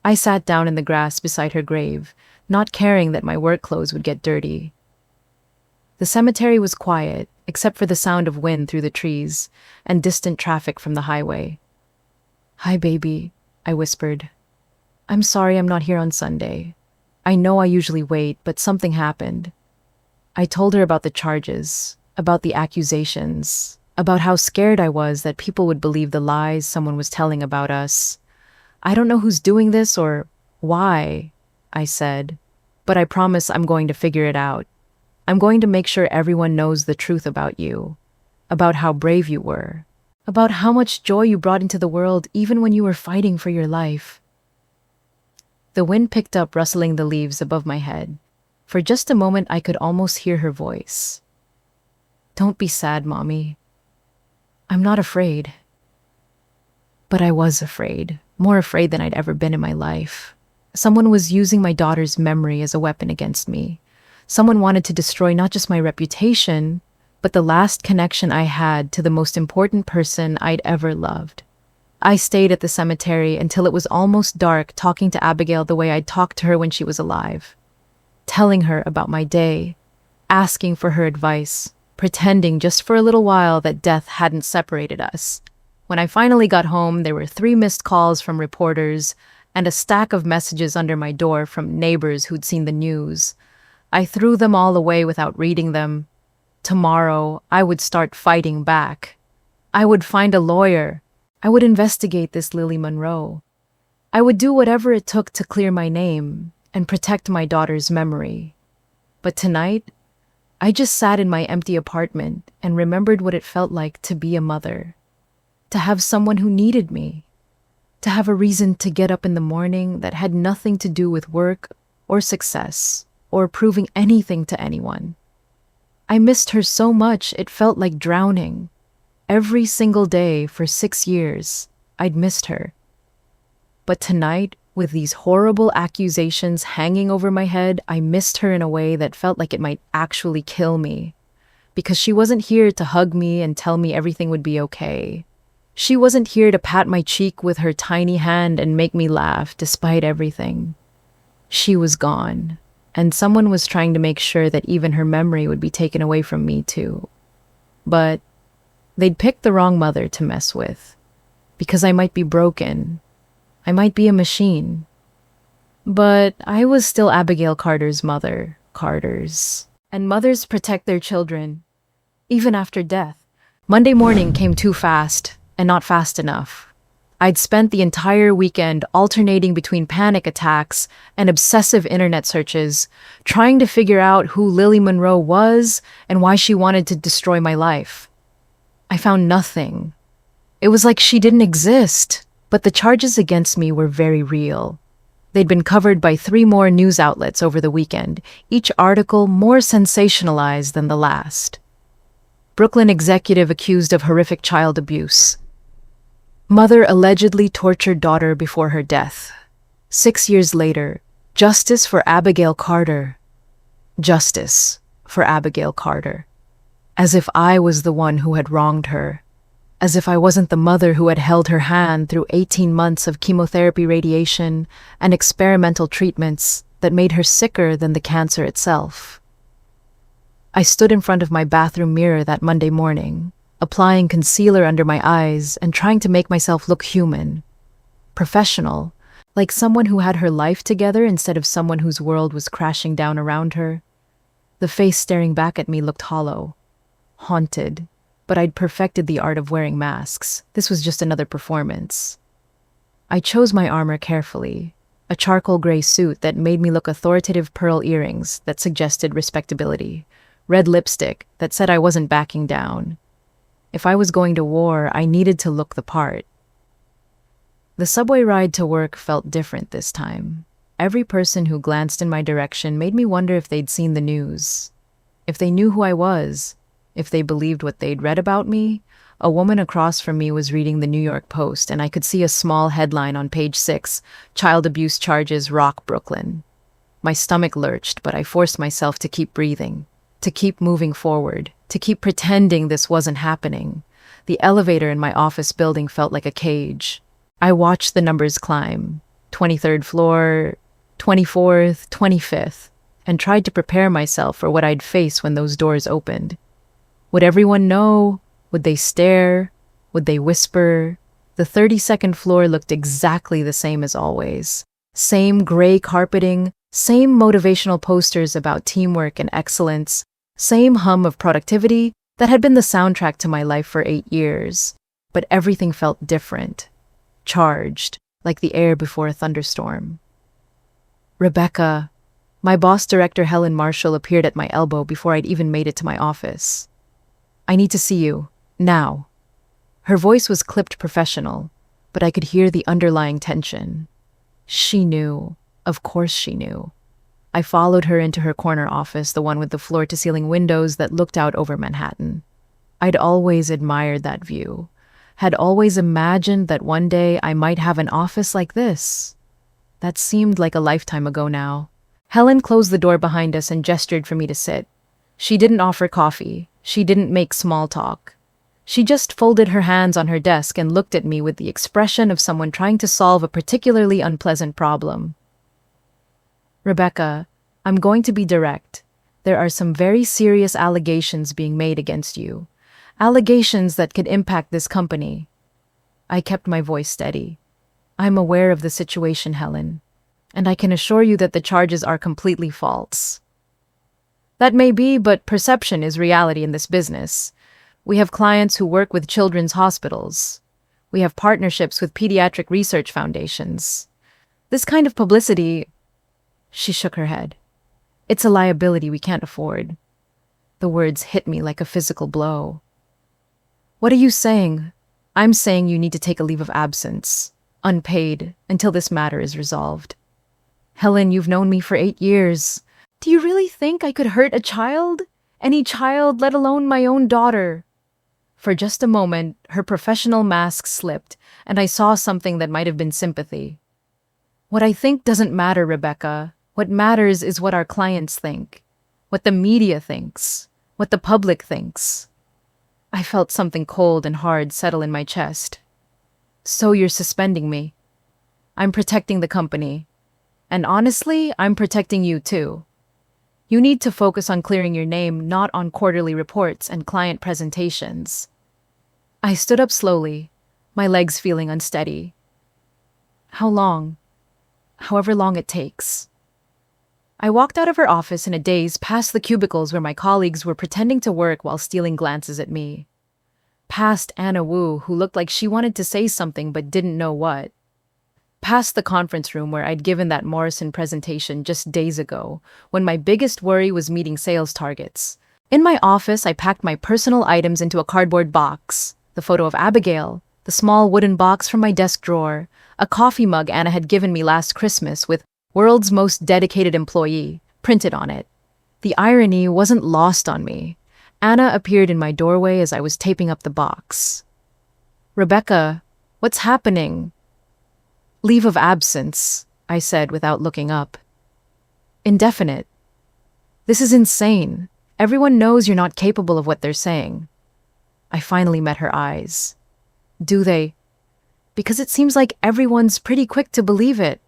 I sat down in the grass beside her grave, not caring that my work clothes would get dirty. The cemetery was quiet, except for the sound of wind through the trees and distant traffic from the highway. "Hi, baby," I whispered. "I'm sorry I'm not here on Sunday. I know I usually wait, but something happened." I told her about the charges, about the accusations, about how scared I was that people would believe the lies someone was telling about us. "I don't know who's doing this or why," I said, "but I promise I'm going to figure it out. I'm going to make sure everyone knows the truth about you, about how brave you were, about how much joy you brought into the world even when you were fighting for your life." The wind picked up, rustling the leaves above my head. For just a moment, I could almost hear her voice. "Don't be sad, Mommy. I'm not afraid." But I was afraid, more afraid than I'd ever been in my life. Someone was using my daughter's memory as a weapon against me. Someone wanted to destroy not just my reputation, but the last connection I had to the most important person I'd ever loved. I stayed at the cemetery until it was almost dark, talking to Abigail the way I'd talked to her when she was alive, telling her about my day, asking for her advice, pretending just for a little while that death hadn't separated us. When I finally got home, there were 3 missed calls from reporters and a stack of messages under my door from neighbors who'd seen the news. I threw them all away without reading them. Tomorrow, I would start fighting back. I would find a lawyer. I would investigate this Lily Monroe. I would do whatever it took to clear my name and protect my daughter's memory. But tonight, I just sat in my empty apartment and remembered what it felt like to be a mother, to have someone who needed me, to have a reason to get up in the morning that had nothing to do with work or success or proving anything to anyone. I missed her so much it felt like drowning. Every single day for 6 years, I'd missed her. But tonight, with these horrible accusations hanging over my head, I missed her in a way that felt like it might actually kill me. Because she wasn't here to hug me and tell me everything would be okay. She wasn't here to pat my cheek with her tiny hand and make me laugh despite everything. She was gone, and someone was trying to make sure that even her memory would be taken away from me too. But they'd picked the wrong mother to mess with, because I might be broken. I might be a machine. But I was still Abigail Carter's mother, Carter's. And mothers protect their children, even after death. Monday morning came too fast, and not fast enough. I'd spent the entire weekend alternating between panic attacks and obsessive internet searches, trying to figure out who Lily Monroe was and why she wanted to destroy my life. I found nothing. It was like she didn't exist, but the charges against me were very real. They'd been covered by 3 more news outlets over the weekend, each article more sensationalized than the last. Brooklyn executive accused of horrific child abuse. Mother allegedly tortured daughter before her death. 6 years later, justice for Abigail Carter. Justice for Abigail Carter. As if I was the one who had wronged her. As if I wasn't the mother who had held her hand through 18 months of chemotherapy, radiation, and experimental treatments that made her sicker than the cancer itself. I stood in front of my bathroom mirror that Monday morning, applying concealer under my eyes and trying to make myself look human, professional, like someone who had her life together instead of someone whose world was crashing down around her. The face staring back at me looked hollow, haunted, but I'd perfected the art of wearing masks. This was just another performance. I chose my armor carefully, a charcoal gray suit that made me look authoritative, pearl earrings that suggested respectability, red lipstick that said I wasn't backing down. If I was going to war, I needed to look the part. The subway ride to work felt different this time. Every person who glanced in my direction made me wonder if they'd seen the news, if they knew who I was, if they believed what they'd read about me. A woman across from me was reading the New York Post, and I could see a small headline on page 6, "Child abuse charges rock Brooklyn." My stomach lurched, but I forced myself to keep breathing, to keep moving forward, to keep pretending this wasn't happening. The elevator in my office building felt like a cage. I watched the numbers climb, 23rd floor, 24th, 25th, and tried to prepare myself for what I'd face when those doors opened. Would everyone know? Would they stare? Would they whisper? The 32nd floor looked exactly the same as always. Same gray carpeting, same motivational posters about teamwork and excellence, same hum of productivity that had been the soundtrack to my life for 8 years. But everything felt different, charged, like the air before a thunderstorm. Rebecca, my boss director Helen Marshall appeared at my elbow before I'd even made it to my office. "I need to see you, now." Her voice was clipped professional, but I could hear the underlying tension. She knew. Of course she knew. I followed her into her corner office, the one with the floor-to-ceiling windows that looked out over Manhattan. I'd always admired that view, had always imagined that one day I might have an office like this. That seemed like a lifetime ago now. Helen closed the door behind us and gestured for me to sit. She didn't offer coffee, She didn't make small talk. She just folded her hands on her desk and looked at me with the expression of someone trying to solve a particularly unpleasant problem. Rebecca, I'm going to be direct. There are some very serious allegations being made against you. Allegations that could impact this company. I kept my voice steady. I'm aware of the situation, Helen, and I can assure you that the charges are completely false. That may be, but perception is reality in this business. We have clients who work with children's hospitals. We have partnerships with pediatric research foundations. This kind of publicity, she shook her head. It's a liability we can't afford. The words hit me like a physical blow. What are you saying? I'm saying you need to take a leave of absence, unpaid, until this matter is resolved. Helen, you've known me for 8 years. Do you really think I could hurt a child? Any child, let alone my own daughter? For just a moment, her professional mask slipped, and I saw something that might have been sympathy. What I think doesn't matter, Rebecca. What matters is what our clients think, what the media thinks, what the public thinks. I felt something cold and hard settle in my chest. So you're suspending me. I'm protecting the company. And honestly, I'm protecting you too. You need to focus on clearing your name, not on quarterly reports and client presentations. I stood up slowly, my legs feeling unsteady. How long? However long it takes. I walked out of her office in a daze past the cubicles where my colleagues were pretending to work while stealing glances at me. Past Anna Wu, who looked like she wanted to say something but didn't know what. Past the conference room where I'd given that Morrison presentation just days ago, when my biggest worry was meeting sales targets. In my office, I packed my personal items into a cardboard box, the photo of Abigail, the small wooden box from my desk drawer, a coffee mug Anna had given me last Christmas with "World's Most Dedicated Employee" printed on it. The irony wasn't lost on me. Anna appeared in my doorway as I was taping up the box. "Rebecca, what's happening?" "Leave of absence," I said without looking up. "Indefinite. This is insane. Everyone knows you're not capable of what they're saying." I finally met her eyes. "Do they?" "Because it seems like everyone's pretty quick to believe it."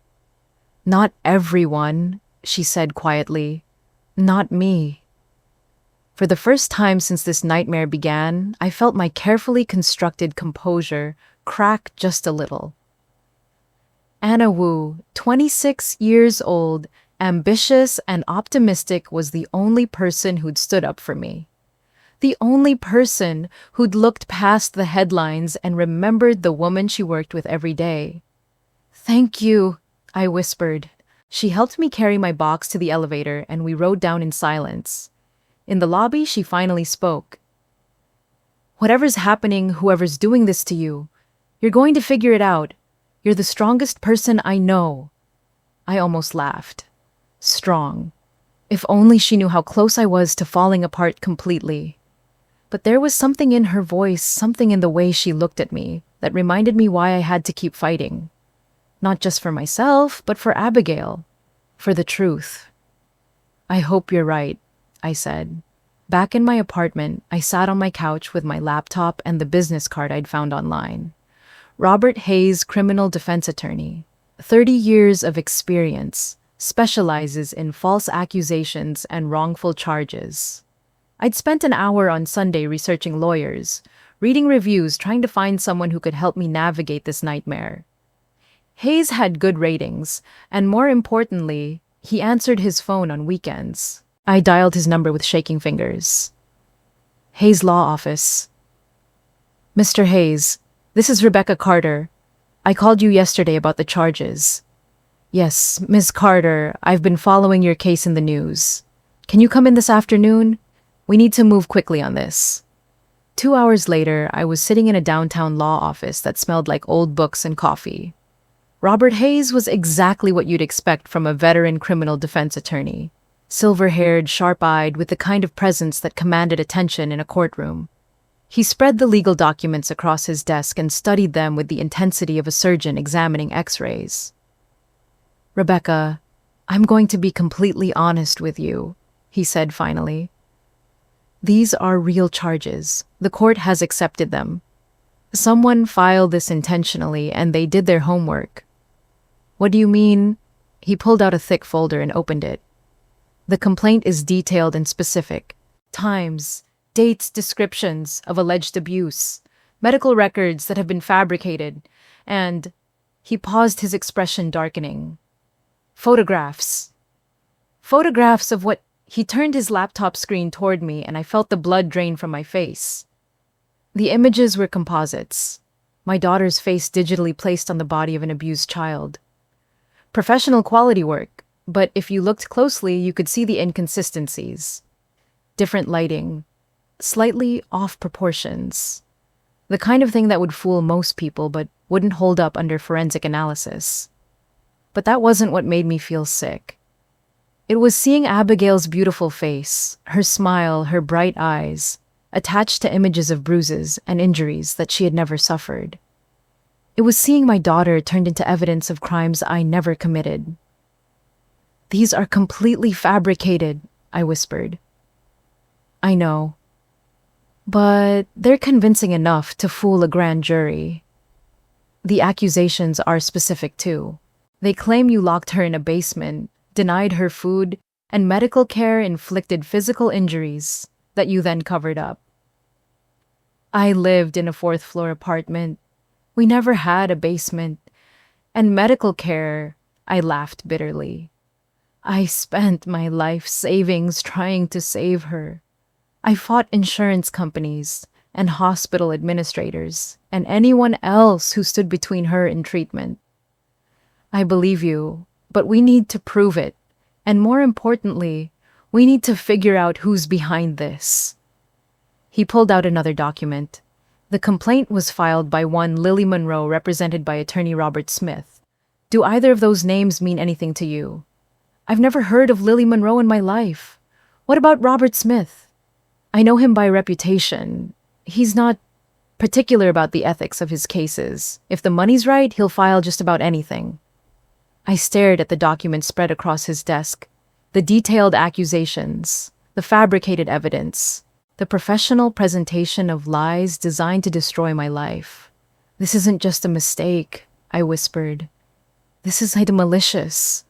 "Not everyone," she said quietly. "Not me." For the first time since this nightmare began, I felt my carefully constructed composure crack just a little. Anna Wu, 26 years old, ambitious and optimistic, was the only person who'd stood up for me. The only person who'd looked past the headlines and remembered the woman she worked with every day. "Thank you," I whispered. She helped me carry my box to the elevator and we rode down in silence. In the lobby, she finally spoke. "Whatever's happening, whoever's doing this to you, you're going to figure it out. You're the strongest person I know." I almost laughed. Strong. If only she knew how close I was to falling apart completely. But there was something in her voice, something in the way she looked at me, that reminded me why I had to keep fighting. Not just for myself, but for Abigail. For the truth. "I hope you're right," I said. Back in my apartment, I sat on my couch with my laptop and the business card I'd found online. Robert Hayes, criminal defense attorney. 30 years of experience. Specializes in false accusations and wrongful charges. I'd spent an hour on Sunday researching lawyers, reading reviews, trying to find someone who could help me navigate this nightmare. Hayes had good ratings, and more importantly, he answered his phone on weekends. I dialed his number with shaking fingers. "Hayes Law Office." "Mr. Hayes, this is Rebecca Carter. I called you yesterday about the charges." "Yes, Ms. Carter, I've been following your case in the news. Can you come in this afternoon? We need to move quickly on this." 2 hours later, I was sitting in a downtown law office that smelled like old books and coffee. Robert Hayes was exactly what you'd expect from a veteran criminal defense attorney. Silver-haired, sharp-eyed, with the kind of presence that commanded attention in a courtroom. He spread the legal documents across his desk and studied them with the intensity of a surgeon examining X-rays. "Rebecca, I'm going to be completely honest with you," he said finally. These are real charges. The court has accepted them. Someone filed this intentionally and they did their homework. What do you mean? He pulled out a thick folder and opened it. The complaint is detailed and specific. Times, dates, descriptions of alleged abuse, medical records that have been fabricated, and he paused, his expression darkening. Photographs. Photographs of what? He turned his laptop screen toward me and I felt the blood drain from my face. The images were composites. My daughter's face digitally placed on the body of an abused child. Professional quality work, but if you looked closely, you could see the inconsistencies. Different lighting, slightly off proportions. The kind of thing that would fool most people but wouldn't hold up under forensic analysis. But that wasn't what made me feel sick. It was seeing Abigail's beautiful face, her smile, her bright eyes, attached to images of bruises and injuries that she had never suffered. It was seeing my daughter turned into evidence of crimes I never committed. These are completely fabricated, I whispered. I know. But they're convincing enough to fool a grand jury. The accusations are specific too. They claim you locked her in a basement, denied her food, and medical care, inflicted physical injuries that you then covered up. I lived in a fourth-floor apartment. We never had a basement. And medical care, I laughed bitterly. I spent my life savings trying to save her. I fought insurance companies and hospital administrators and anyone else who stood between her and treatment. I believe you, but we need to prove it. And more importantly, we need to figure out who's behind this. He pulled out another document. The complaint was filed by one Lily Monroe, represented by attorney Robert Smith. Do either of those names mean anything to you? I've never heard of Lily Monroe in my life. What about Robert Smith? I know him by reputation. He's not particular about the ethics of his cases. If the money's right, he'll file just about anything. I stared at the document spread across his desk. The detailed accusations, the fabricated evidence, the professional presentation of lies designed to destroy my life. This isn't just a mistake, I whispered. This is malicious.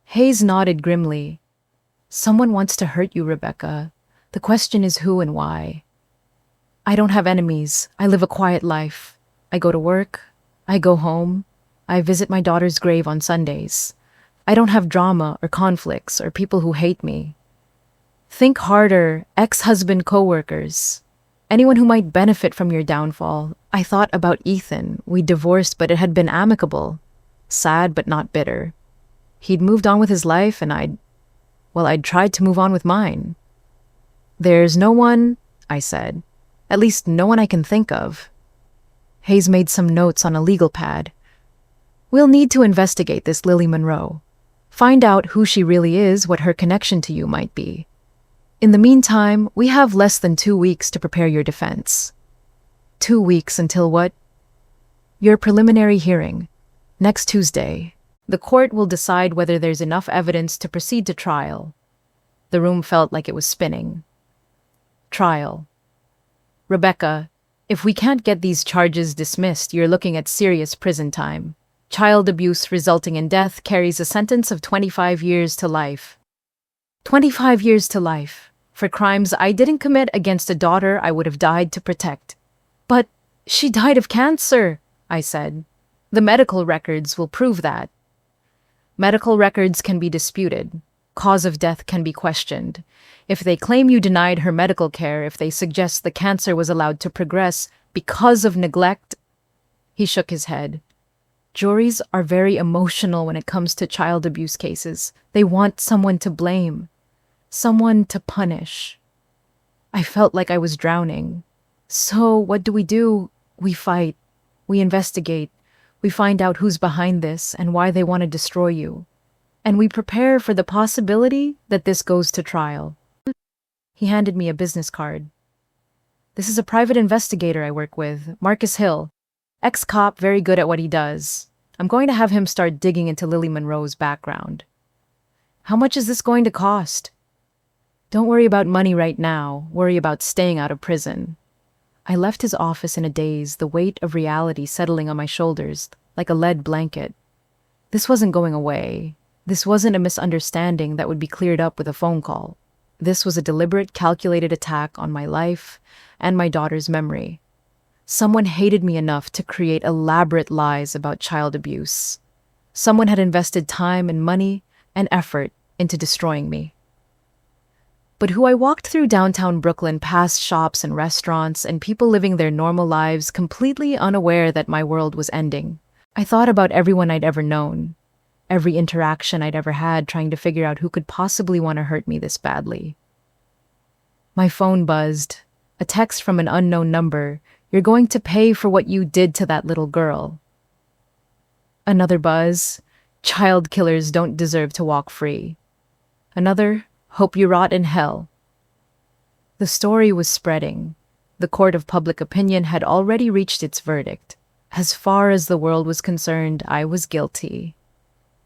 Hayes nodded grimly. Someone wants to hurt you, Rebecca. The question is who and why. I don't have enemies. I live a quiet life. I go to work. I go home. I visit my daughter's grave on Sundays. I don't have drama or conflicts or people who hate me. Think harder, ex-husband co-workers. Anyone who might benefit from your downfall. I thought about Ethan. We divorced, but it had been amicable. Sad, but not bitter. He'd moved on with his life, and I'd tried to move on with mine. There's no one, I said. At least no one I can think of. Hayes made some notes on a legal pad. We'll need to investigate this Lily Monroe. Find out who she really is, what her connection to you might be. In the meantime, we have less than 2 weeks to prepare your defense. 2 weeks until what? Your preliminary hearing. Next Tuesday. The court will decide whether there's enough evidence to proceed to trial. The room felt like it was spinning. Trial. Rebecca, if we can't get these charges dismissed, you're looking at serious prison time. Child abuse resulting in death carries a sentence of 25 years to life. 25 years to life, for crimes I didn't commit against a daughter I would have died to protect. But she died of cancer, I said. The medical records will prove that. Medical records can be disputed. Cause of death can be questioned. If they claim you denied her medical care, if they suggest the cancer was allowed to progress because of neglect, he shook his head. Juries are very emotional when it comes to child abuse cases. They want someone to blame, someone to punish. I felt like I was drowning. So what do? We fight. We investigate. We find out who's behind this and why they want to destroy you. And we prepare for the possibility that this goes to trial. He handed me a business card. This is a private investigator I work with, Marcus Hill. Ex-cop, very good at what he does. I'm going to have him start digging into Lily Monroe's background. How much is this going to cost? Don't worry about money right now, worry about staying out of prison. I left his office in a daze, the weight of reality settling on my shoulders like a lead blanket. This wasn't going away. This wasn't a misunderstanding that would be cleared up with a phone call. This was a deliberate, calculated attack on my life and my daughter's memory. Someone hated me enough to create elaborate lies about child abuse. Someone had invested time and money and effort into destroying me. But who I walked through downtown Brooklyn past shops and restaurants and people living their normal lives completely unaware that my world was ending. I thought about everyone I'd ever known, every interaction I'd ever had, trying to figure out who could possibly want to hurt me this badly. My phone buzzed. A text from an unknown number. You're going to pay for what you did to that little girl. Another buzz. Child killers don't deserve to walk free. Another. Hope you rot in hell. The story was spreading. The court of public opinion had already reached its verdict. As far as the world was concerned, I was guilty.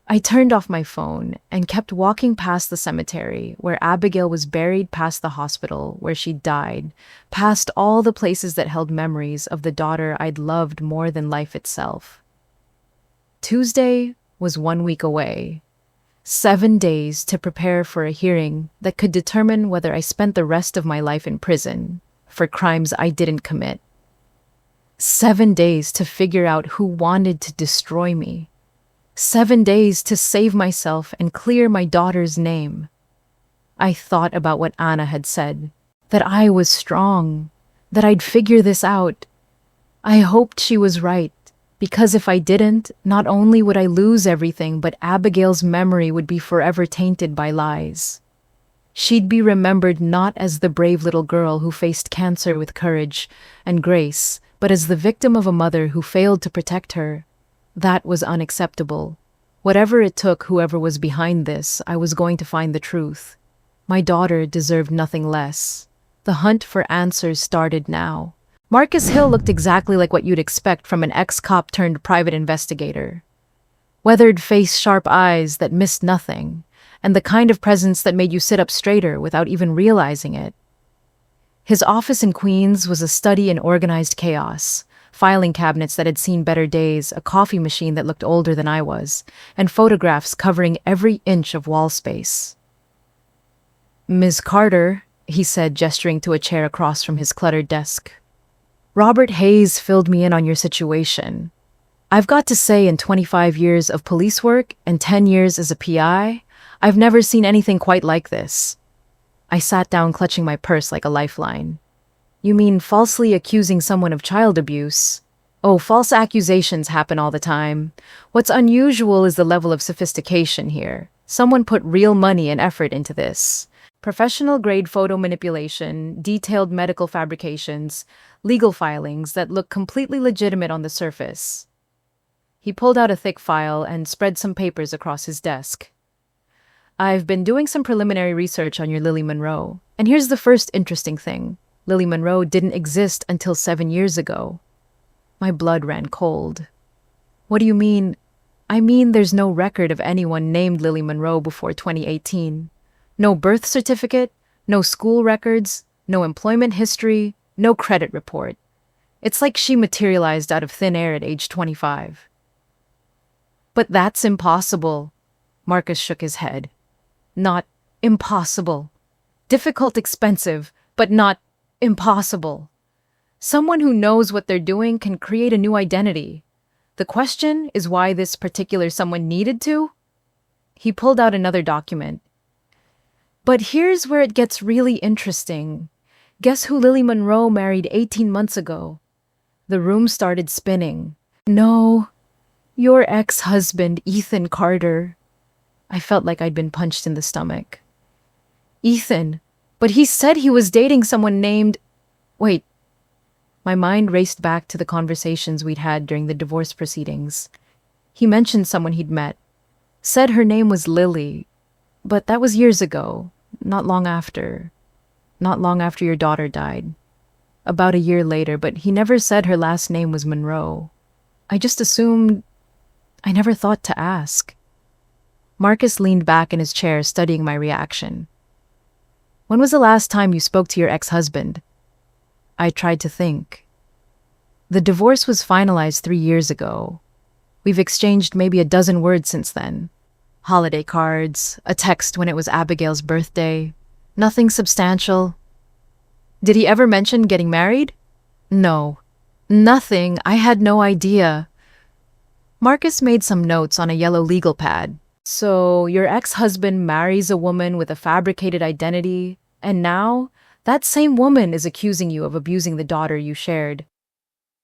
I turned off my phone and kept walking past the cemetery where Abigail was buried, past the hospital where she died, past all the places that held memories of the daughter I'd loved more than life itself. Tuesday was 1 week away. 7 days to prepare for a hearing that could determine whether I spent the rest of my life in prison for crimes I didn't commit. 7 days to figure out who wanted to destroy me. 7 days to save myself and clear my daughter's name. I thought about what Anna had said, that I was strong, that I'd figure this out. I hoped she was right, because if I didn't, not only would I lose everything, but Abigail's memory would be forever tainted by lies. She'd be remembered not as the brave little girl who faced cancer with courage and grace, but as the victim of a mother who failed to protect her. That was unacceptable. Whatever it took, whoever was behind this, I was going to find the truth. My daughter deserved nothing less. The hunt for answers started now. Marcus Hill looked exactly like what you'd expect from an ex-cop turned private investigator. Weathered face, sharp eyes that missed nothing, and the kind of presence that made you sit up straighter without even realizing it. His office in Queens was a study in organized chaos, filing cabinets that had seen better days, a coffee machine that looked older than I was, and photographs covering every inch of wall space. "Ms. Carter," he said, gesturing to a chair across from his cluttered desk. "Robert Hayes filled me in on your situation. I've got to say, in 25 years of police work and 10 years as a PI, I've never seen anything quite like this." I sat down, clutching my purse like a lifeline. "You mean falsely accusing someone of child abuse?" "Oh, false accusations happen all the time. What's unusual is the level of sophistication here. Someone put real money and effort into this. Professional-grade photo manipulation, detailed medical fabrications, legal filings that look completely legitimate on the surface." He pulled out a thick file and spread some papers across his desk. "I've been doing some preliminary research on your Lily Monroe, and here's the first interesting thing. Lily Monroe didn't exist until 7 years ago." My blood ran cold. "What do you mean?" "I mean there's no record of anyone named Lily Monroe before 2018. No birth certificate, no school records, no employment history, no credit report. It's like she materialized out of thin air at age 25. "But that's impossible." Marcus shook his head. "Not impossible. Difficult, expensive, but not impossible. Someone who knows what they're doing can create a new identity. The question is why this particular someone needed to?" He pulled out another document. "But here's where it gets really interesting. Guess who Lily Monroe married 18 months ago?" The room started spinning. "No, your ex-husband, Ethan Carter." I felt like I'd been punched in the stomach. "Ethan? But he said he was dating someone named—" Wait. My mind raced back to the conversations we'd had during the divorce proceedings. He mentioned someone he'd met. Said her name was Lily. But that was years ago, not long after. Not long after your daughter died. About a year later, but he never said her last name was Monroe. I just assumed. I never thought to ask." Marcus leaned back in his chair, studying my reaction. When was the last time you spoke to your ex-husband? I tried to think. The divorce was finalized 3 years ago. We've exchanged maybe a dozen words since then. Holiday cards, a text when it was Abigail's birthday. Nothing substantial. Did he ever mention getting married? No. Nothing. I had no idea. Marcus made some notes on a yellow legal pad. So, your ex-husband marries a woman with a fabricated identity, and now that same woman is accusing you of abusing the daughter you shared.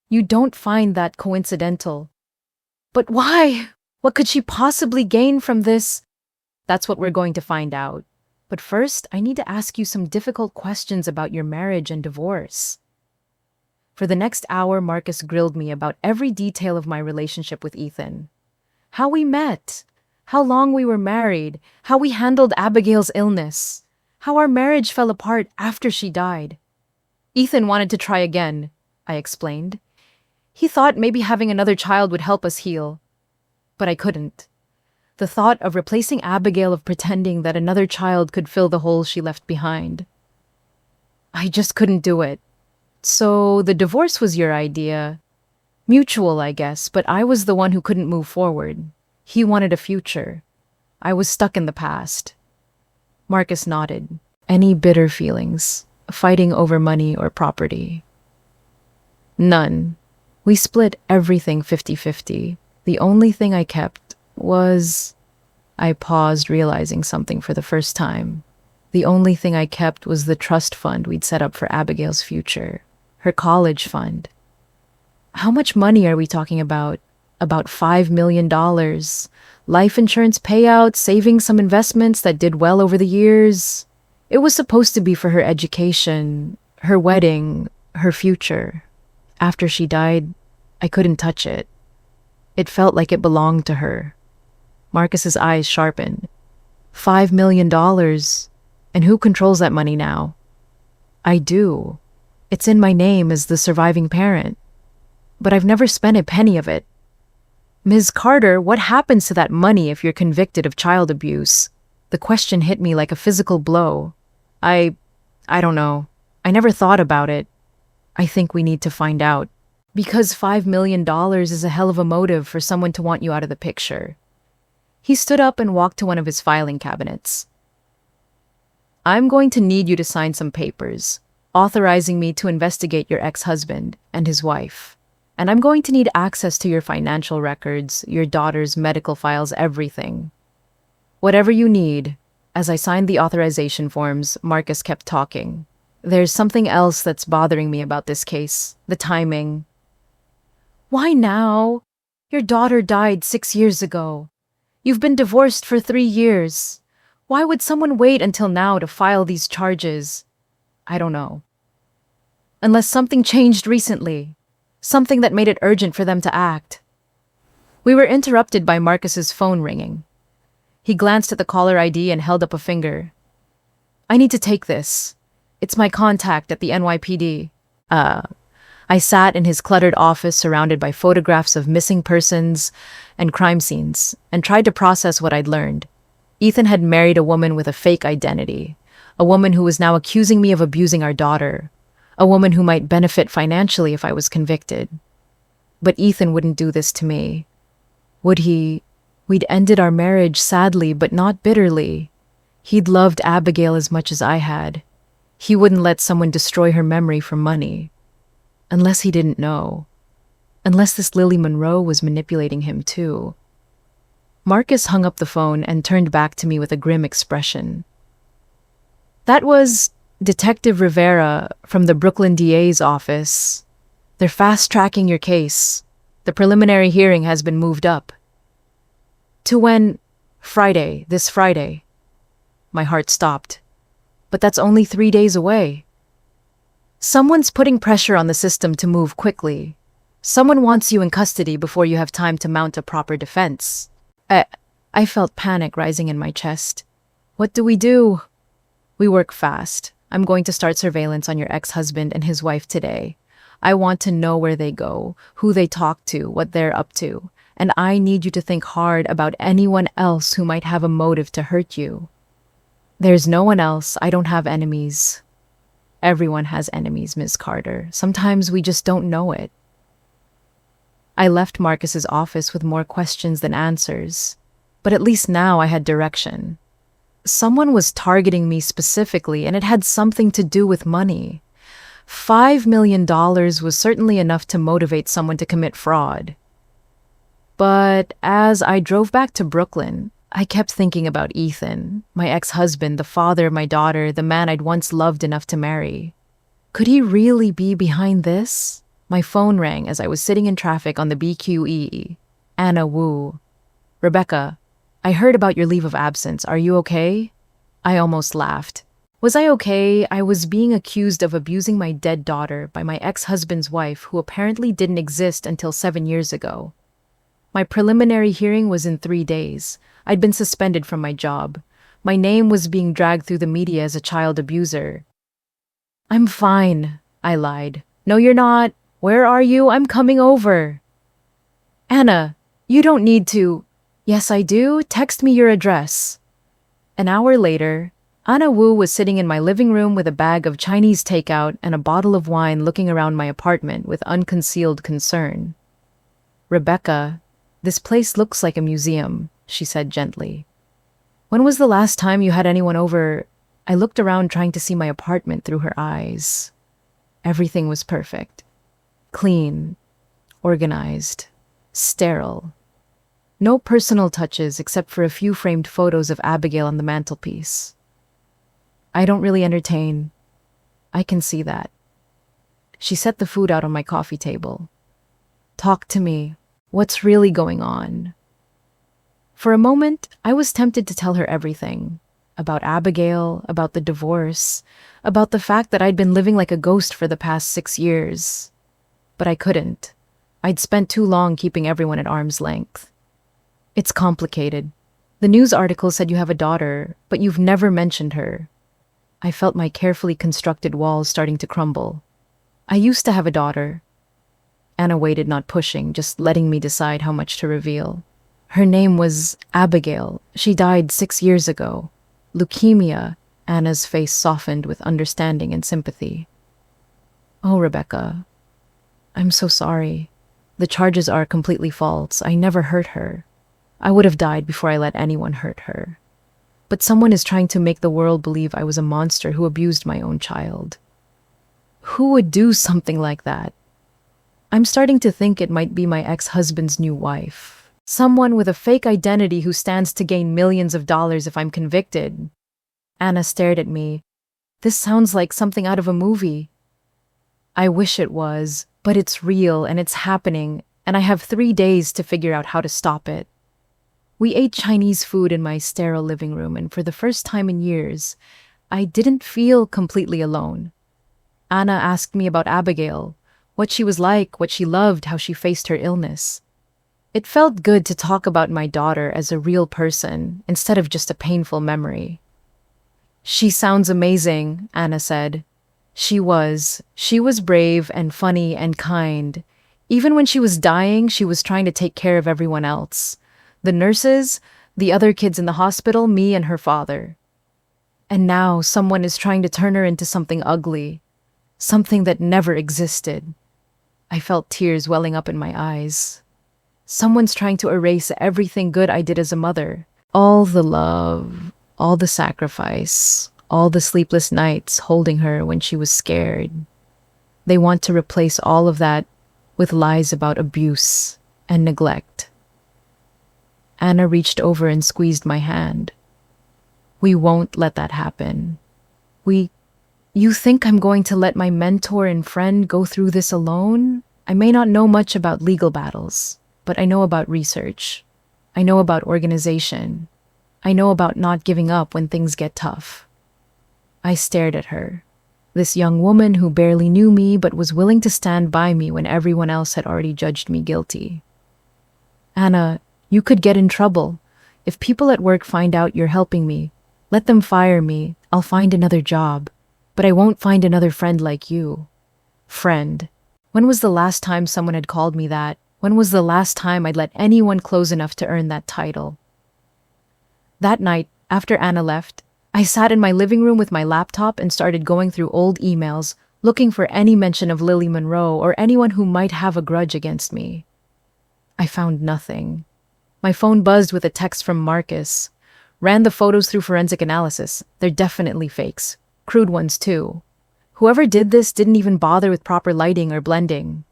You don't find that coincidental. But why? What could she possibly gain from this? That's what we're going to find out. But first, I need to ask you some difficult questions about your marriage and divorce. For the next hour, Marcus grilled me about every detail of my relationship with Ethan. How we met, how long we were married, how we handled Abigail's illness, how our marriage fell apart after she died. Ethan wanted to try again, I explained. He thought maybe having another child would help us heal. But I couldn't. The thought of replacing Abigail, of pretending that another child could fill the hole she left behind. I just couldn't do it. So the divorce was your idea. Mutual, I guess, but I was the one who couldn't move forward. He wanted a future. I was stuck in the past. Marcus nodded. Any bitter feelings? Fighting over money or property? None. We split everything 50-50. The only thing I kept was... I paused, realizing something for the first time. The only thing I kept was the trust fund we'd set up for Abigail's future. Her college fund. How much money are we talking about? About $5 million. Life insurance payout, saving some investments that did well over the years. It was supposed to be for her education, her wedding, her future. After she died, I couldn't touch it. It felt like it belonged to her. Marcus's eyes sharpened. $5 million. And who controls that money now? I do. It's in my name as the surviving parent. But I've never spent a penny of it. Ms. Carter, what happens to that money if you're convicted of child abuse? The question hit me like a physical blow. I don't know. I never thought about it. I think we need to find out. Because $5 million is a hell of a motive for someone to want you out of the picture. He stood up and walked to one of his filing cabinets. I'm going to need you to sign some papers, authorizing me to investigate your ex-husband and his wife. And I'm going to need access to your financial records, your daughter's medical files, everything. Whatever you need. As I signed the authorization forms, Marcus kept talking. There's something else that's bothering me about this case. The timing. Why now? Your daughter died 6 years ago. You've been divorced for 3 years. Why would someone wait until now to file these charges? I don't know. Unless something changed recently. Something that made it urgent for them to act. We were interrupted by Marcus's phone ringing. He glanced at the caller ID and held up a finger. I need to take this. It's my contact at the NYPD. I sat in his cluttered office surrounded by photographs of missing persons and crime scenes and tried to process what I'd learned. Ethan had married a woman with a fake identity, a woman who was now accusing me of abusing our daughter, a woman who might benefit financially if I was convicted. But Ethan wouldn't do this to me. Would he? We'd ended our marriage sadly, but not bitterly. He'd loved Abigail as much as I had. He wouldn't let someone destroy her memory for money. Unless he didn't know. Unless this Lily Monroe was manipulating him too. Marcus hung up the phone and turned back to me with a grim expression. That was Detective Rivera from the Brooklyn DA's office. They're fast-tracking your case. The preliminary hearing has been moved up. To when? Friday, this Friday. My heart stopped. But that's only 3 days away. Someone's putting pressure on the system to move quickly. Someone wants you in custody before you have time to mount a proper defense. I felt panic rising in my chest. What do we do? We work fast. I'm going to start surveillance on your ex-husband and his wife today. I want to know where they go, who they talk to, what they're up to. And I need you to think hard about anyone else who might have a motive to hurt you. There's no one else. I don't have enemies. Everyone has enemies, Miss Carter. Sometimes we just don't know it. I left Marcus's office with more questions than answers, but at least now I had direction. Someone was targeting me specifically, and it had something to do with money. $5 million was certainly enough to motivate someone to commit fraud. But as I drove back to Brooklyn, I kept thinking about Ethan, my ex-husband, the father of my daughter, the man I'd once loved enough to marry. Could he really be behind this? My phone rang as I was sitting in traffic on the BQE. Anna Wu. Rebecca, I heard about your leave of absence. Are you okay? I almost laughed. Was I okay? I was being accused of abusing my dead daughter by my ex-husband's wife, who apparently didn't exist until 7 years ago. My preliminary hearing was in 3 days. I'd been suspended from my job. My name was being dragged through the media as a child abuser. I'm fine, I lied. No, you're not. Where are you? I'm coming over. Anna, you don't need to. Yes, I do. Text me your address. An hour later, Anna Wu was sitting in my living room with a bag of Chinese takeout and a bottle of wine, looking around my apartment with unconcealed concern. Rebecca, this place looks like a museum, she said gently. When was the last time you had anyone over? I looked around, trying to see my apartment through her eyes. Everything was perfect. Clean, organized, sterile. No personal touches except for a few framed photos of Abigail on the mantelpiece. I don't really entertain. I can see that. She set the food out on my coffee table. Talk to me. What's really going on? For a moment, I was tempted to tell her everything. About Abigail, about the divorce, about the fact that I'd been living like a ghost for the past 6 years. But I couldn't. I'd spent too long keeping everyone at arm's length. It's complicated. The news article said you have a daughter, but you've never mentioned her. I felt my carefully constructed walls starting to crumble. I used to have a daughter. Anna waited, not pushing, just letting me decide how much to reveal. Her name was Abigail. She died 6 years ago. Leukemia. Anna's face softened with understanding and sympathy. Oh, Rebecca. I'm so sorry. The charges are completely false. I never hurt her. I would have died before I let anyone hurt her. But someone is trying to make the world believe I was a monster who abused my own child. Who would do something like that? I'm starting to think it might be my ex-husband's new wife. Someone with a fake identity who stands to gain millions of dollars if I'm convicted. Anna stared at me. This sounds like something out of a movie. I wish it was, but it's real and it's happening, and I have 3 days to figure out how to stop it. We ate Chinese food in my sterile living room, and for the first time in years, I didn't feel completely alone. Anna asked me about Abigail, what she was like, what she loved, how she faced her illness. It felt good to talk about my daughter as a real person instead of just a painful memory. She sounds amazing, Anna said. She was brave and funny and kind. Even when she was dying, she was trying to take care of everyone else. The nurses, the other kids in the hospital, me and her father. And now someone is trying to turn her into something ugly, something that never existed. I felt tears welling up in my eyes. Someone's trying to erase everything good I did as a mother. All the love, all the sacrifice, all the sleepless nights holding her when she was scared. They want to replace all of that with lies about abuse and neglect. Anna reached over and squeezed my hand. We won't let that happen. You think I'm going to let my mentor and friend go through this alone? I may not know much about legal battles, but I know about research. I know about organization. I know about not giving up when things get tough. I stared at her, this young woman who barely knew me but was willing to stand by me when everyone else had already judged me guilty. Anna, you could get in trouble. If people at work find out you're helping me, let them fire me. I'll find another job. But I won't find another friend like you. Friend. When was the last time someone had called me that? When was the last time I'd let anyone close enough to earn that title? That night, after Anna left, I sat in my living room with my laptop and started going through old emails, looking for any mention of Lily Monroe or anyone who might have a grudge against me. I found nothing. My phone buzzed with a text from Marcus. Ran the photos through forensic analysis. They're definitely fakes. Crude ones, too. Whoever did this didn't even bother with proper lighting or blending.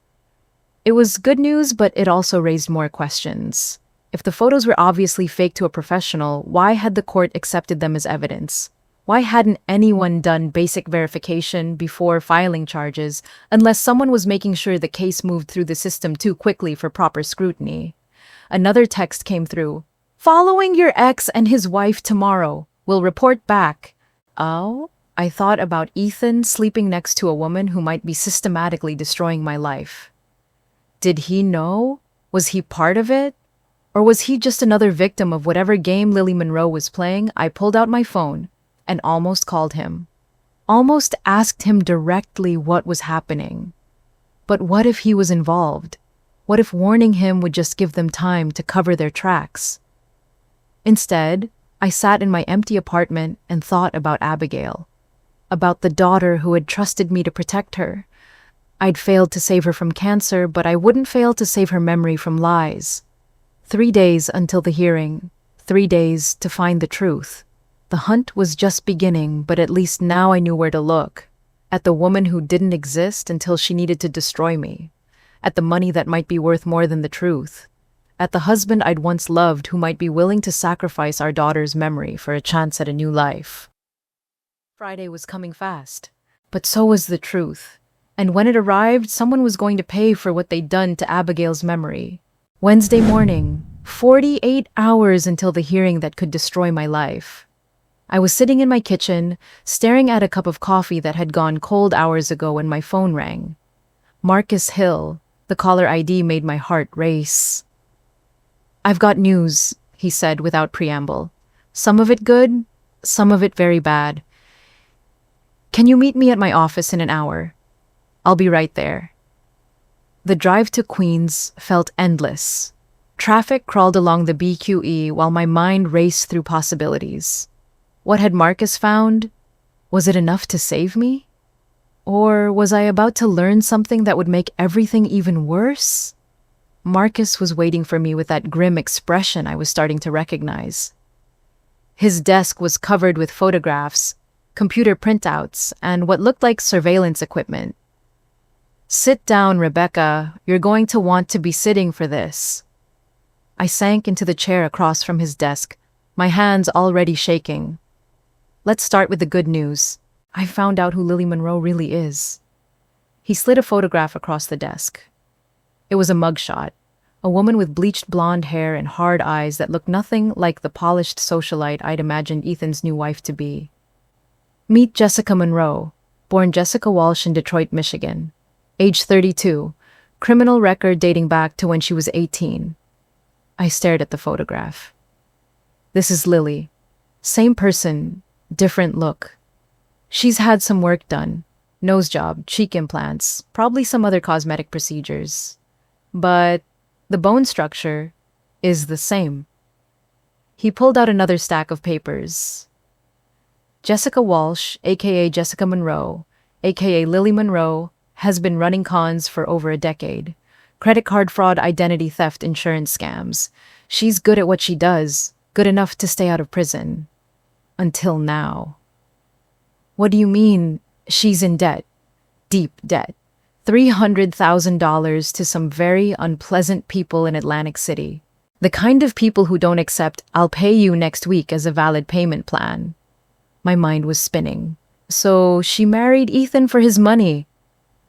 It was good news, but it also raised more questions. If the photos were obviously fake to a professional, why had the court accepted them as evidence? Why hadn't anyone done basic verification before filing charges, unless someone was making sure the case moved through the system too quickly for proper scrutiny? Another text came through. Following your ex and his wife tomorrow. Will report back. Oh? I thought about Ethan sleeping next to a woman who might be systematically destroying my life. Did he know? Was he part of it? Or was he just another victim of whatever game Lily Monroe was playing? I pulled out my phone and almost called him. Almost asked him directly what was happening. But what if he was involved? What if warning him would just give them time to cover their tracks? Instead, I sat in my empty apartment and thought about Abigail. About the daughter who had trusted me to protect her. I'd failed to save her from cancer, but I wouldn't fail to save her memory from lies. 3 days until the hearing. 3 days to find the truth. The hunt was just beginning, but at least now I knew where to look. At the woman who didn't exist until she needed to destroy me. At the money that might be worth more than the truth. At the husband I'd once loved who might be willing to sacrifice our daughter's memory for a chance at a new life. Friday was coming fast, but so was the truth. And when it arrived, someone was going to pay for what they'd done to Abigail's memory. Wednesday morning, 48 hours until the hearing that could destroy my life. I was sitting in my kitchen, staring at a cup of coffee that had gone cold hours ago when my phone rang. Marcus Hill, the caller ID made my heart race. "I've got news," he said without preamble. "Some of it good, some of it very bad. Can you meet me at my office in an hour? I'll be right there." The drive to Queens felt endless. Traffic crawled along the BQE while my mind raced through possibilities. What had Marcus found? Was it enough to save me? Or was I about to learn something that would make everything even worse? Marcus was waiting for me with that grim expression I was starting to recognize. His desk was covered with photographs, computer printouts, and what looked like surveillance equipment. "Sit down, Rebecca. You're going to want to be sitting for this." I sank into the chair across from his desk, my hands already shaking. "Let's start with the good news. I found out who Lily Monroe really is." He slid a photograph across the desk. It was a mugshot, a woman with bleached blonde hair and hard eyes that looked nothing like the polished socialite I'd imagined Ethan's new wife to be. Meet Jessica Monroe, born Jessica Walsh in Detroit, Michigan. Age 32, criminal record dating back to when she was 18. I stared at the photograph. This is Lily. Same person, different look. She's had some work done. Nose job, cheek implants, probably some other cosmetic procedures. But the bone structure is the same. He pulled out another stack of papers. Jessica Walsh, aka Jessica Monroe, aka Lily Monroe, has been running cons for over a decade. Credit card fraud, identity theft, insurance scams. She's good at what she does, good enough to stay out of prison. Until now. What do you mean she's in debt? Deep debt. $300,000 to some very unpleasant people in Atlantic City. The kind of people who don't accept "I'll pay you next week" as a valid payment plan. My mind was spinning. So she married Ethan for his money.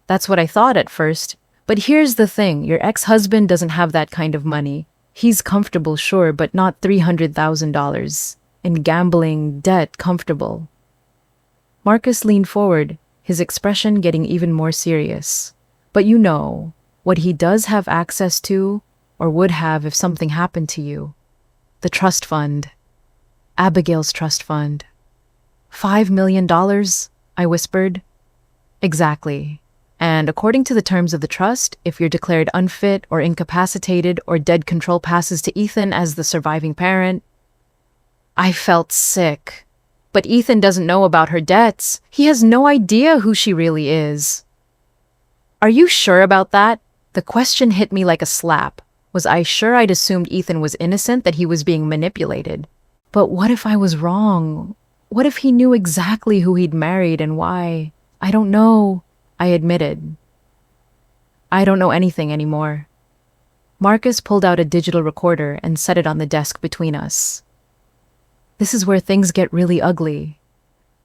That's what I thought at first. But here's the thing, your ex-husband doesn't have that kind of money. He's comfortable, sure, but not $300,000. In gambling, debt, comfortable. Marcus leaned forward, his expression getting even more serious. But you know, what he does have access to, or would have if something happened to you. The trust fund. Abigail's trust fund. $5 million, I whispered. Exactly. And according to the terms of the trust, if you're declared unfit or incapacitated or dead, control passes to Ethan as the surviving parent. I felt sick. But Ethan doesn't know about her debts. He has no idea who she really is. Are you sure about that? The question hit me like a slap. Was I sure I'd assumed Ethan was innocent, that he was being manipulated? But what if I was wrong? What if he knew exactly who he'd married and why? I don't know, I admitted. I don't know anything anymore. Marcus pulled out a digital recorder and set it on the desk between us. This is where things get really ugly.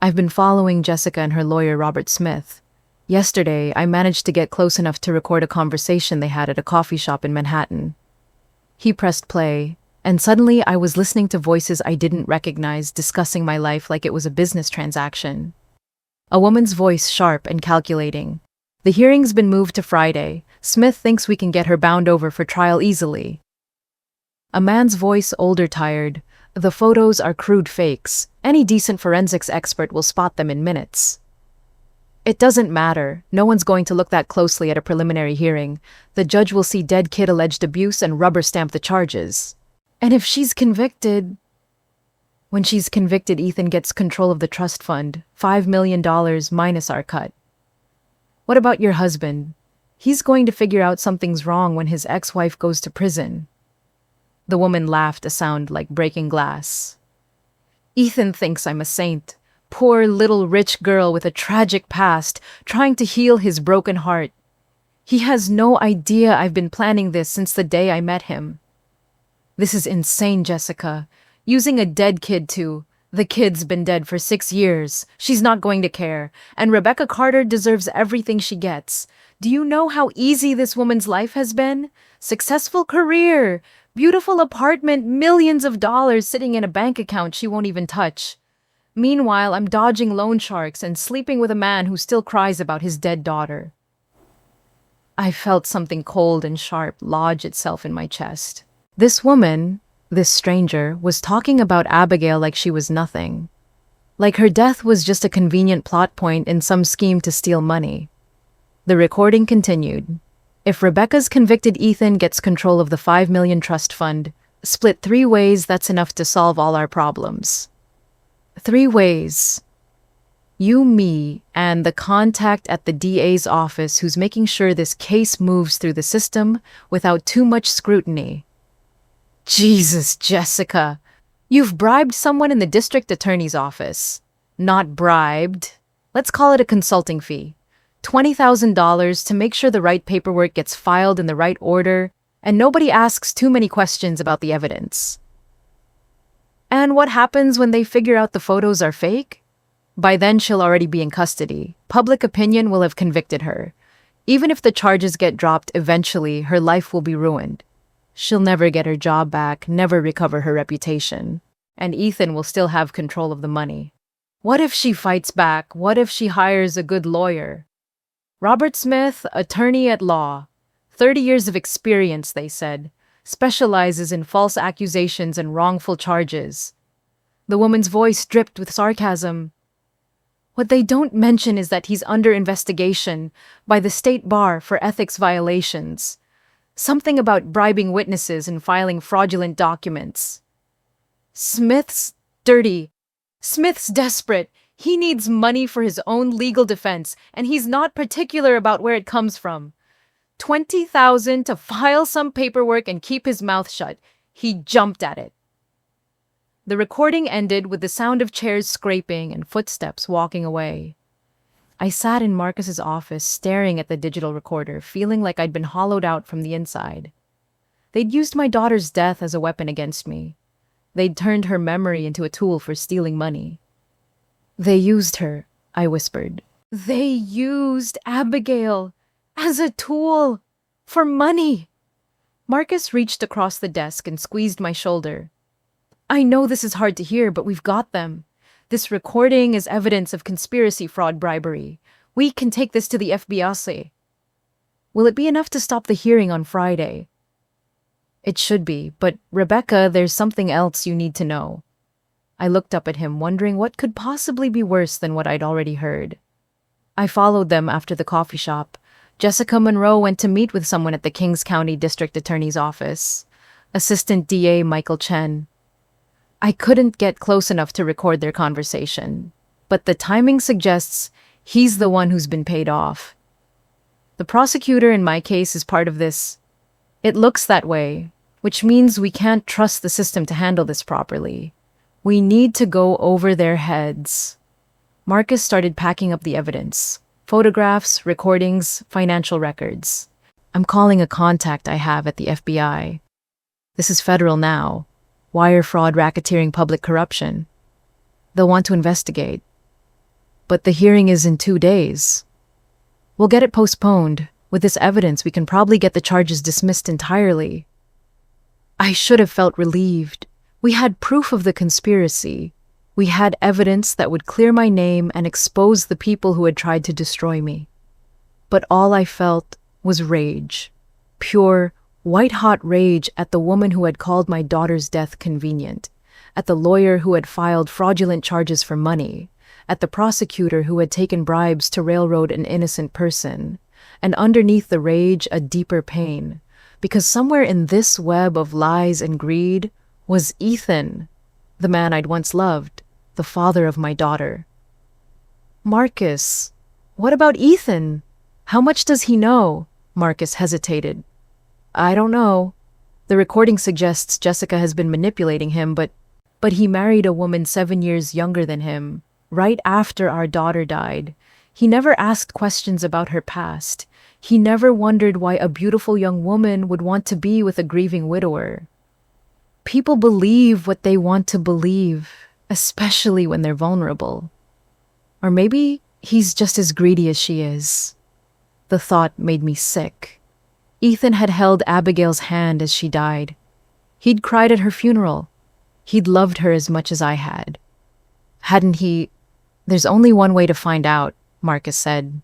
I've been following Jessica and her lawyer, Robert Smith. Yesterday, I managed to get close enough to record a conversation they had at a coffee shop in Manhattan. He pressed play, and suddenly I was listening to voices I didn't recognize discussing my life like it was a business transaction. A woman's voice, sharp and calculating. The hearing's been moved to Friday. Smith thinks we can get her bound over for trial easily. A man's voice, older, tired. The photos are crude fakes. Any decent forensics expert will spot them in minutes. It doesn't matter. No one's going to look that closely at a preliminary hearing. The judge will see dead kid alleged abuse and rubber stamp the charges. And if she's convicted... When she's convicted, Ethan gets control of the trust fund, $5 million minus our cut. What about your husband? He's going to figure out something's wrong when his ex-wife goes to prison. The woman laughed, a sound like breaking glass. Ethan thinks I'm a saint. Poor little rich girl with a tragic past, trying to heal his broken heart. He has no idea I've been planning this since the day I met him. This is insane, Jessica. Using a dead kid to... The kid's been dead for 6 years. She's not going to care. And Rebecca Carter deserves everything she gets. Do you know how easy this woman's life has been? Successful career, beautiful apartment, millions of dollars sitting in a bank account she won't even touch. Meanwhile, I'm dodging loan sharks and sleeping with a man who still cries about his dead daughter. I felt something cold and sharp lodge itself in my chest. This woman, this stranger, was talking about Abigail like she was nothing. Like her death was just a convenient plot point in some scheme to steal money. The recording continued. If Rebecca's convicted, Ethan gets control of the $5 million trust fund. Split 3 ways, that's enough to solve all our problems. 3 ways. You, me, and the contact at the DA's office who's making sure this case moves through the system without too much scrutiny. Jesus, Jessica. You've bribed someone in the district attorney's office. Not bribed. Let's call it a consulting fee. $20,000 to make sure the right paperwork gets filed in the right order and nobody asks too many questions about the evidence. And what happens when they figure out the photos are fake? By then, she'll already be in custody. Public opinion will have convicted her. Even if the charges get dropped, eventually, her life will be ruined. She'll never get her job back, never recover her reputation. And Ethan will still have control of the money. What if she fights back? What if she hires a good lawyer? Robert Smith, attorney at law. 30 years of experience, they said. Specializes in false accusations and wrongful charges. The woman's voice dripped with sarcasm. What they don't mention is that he's under investigation by the state bar for ethics violations. Something about bribing witnesses and filing fraudulent documents. Smith's dirty. Smith's desperate. He needs money for his own legal defense, and he's not particular about where it comes from. $20,000 to file some paperwork and keep his mouth shut. He jumped at it. The recording ended with the sound of chairs scraping and footsteps walking away. I sat in Marcus's office, staring at the digital recorder, feeling like I'd been hollowed out from the inside. They'd used my daughter's death as a weapon against me. They'd turned her memory into a tool for stealing money. They used her, I whispered. They used Abigail as a tool for money. Marcus reached across the desk and squeezed my shoulder. I know this is hard to hear, but we've got them. This recording is evidence of conspiracy, fraud, bribery. We can take this to the FBI. Will it be enough to stop the hearing on Friday? It should be, but Rebecca, there's something else you need to know. I looked up at him, wondering what could possibly be worse than what I'd already heard. I followed them after the coffee shop. Jessica Monroe went to meet with someone at the Kings County District Attorney's office. Assistant DA Michael Chen. I couldn't get close enough to record their conversation, but the timing suggests he's the one who's been paid off. The prosecutor in my case is part of this. It looks that way, which means we can't trust the system to handle this properly. We need to go over their heads. Marcus started packing up the evidence: photographs, recordings, financial records. I'm calling a contact I have at the FBI. This is federal now. Wire fraud, racketeering, public corruption. They'll want to investigate. But the hearing is in 2 days. We'll get it postponed. With this evidence, we can probably get the charges dismissed entirely. I should have felt relieved. We had proof of the conspiracy. We had evidence that would clear my name and expose the people who had tried to destroy me. But all I felt was rage. Pure, white-hot rage at the woman who had called my daughter's death convenient, at the lawyer who had filed fraudulent charges for money, at the prosecutor who had taken bribes to railroad an innocent person, and underneath the rage a deeper pain, because somewhere in this web of lies and greed was Ethan, the man I'd once loved, the father of my daughter. Marcus, what about Ethan? How much does he know? Marcus hesitated. I don't know. The recording suggests Jessica has been manipulating him, but he married a woman 7 years younger than him, right after our daughter died. He never asked questions about her past. He never wondered why a beautiful young woman would want to be with a grieving widower. People believe what they want to believe, especially when they're vulnerable. Or maybe he's just as greedy as she is. The thought made me sick. Ethan had held Abigail's hand as she died. He'd cried at her funeral. He'd loved her as much as I had. Hadn't he? There's only one way to find out, Marcus said.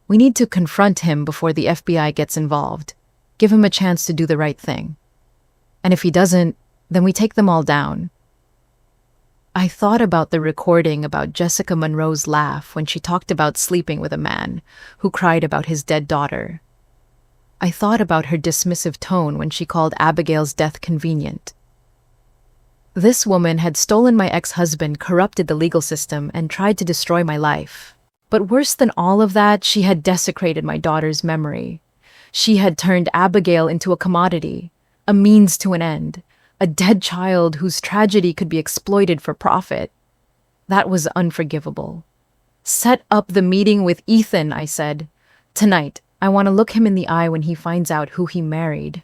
We need to confront him before the FBI gets involved. Give him a chance to do the right thing. And if he doesn't, then we take them all down. I thought about the recording about Jessica Monroe's laugh when she talked about sleeping with a man who cried about his dead daughter. I thought about her dismissive tone when she called Abigail's death convenient. This woman had stolen my ex-husband, corrupted the legal system, and tried to destroy my life. But worse than all of that, she had desecrated my daughter's memory. She had turned Abigail into a commodity, a means to an end, a dead child whose tragedy could be exploited for profit. That was unforgivable. Set up the meeting with Ethan, I said. Tonight, I want to look him in the eye when he finds out who he married.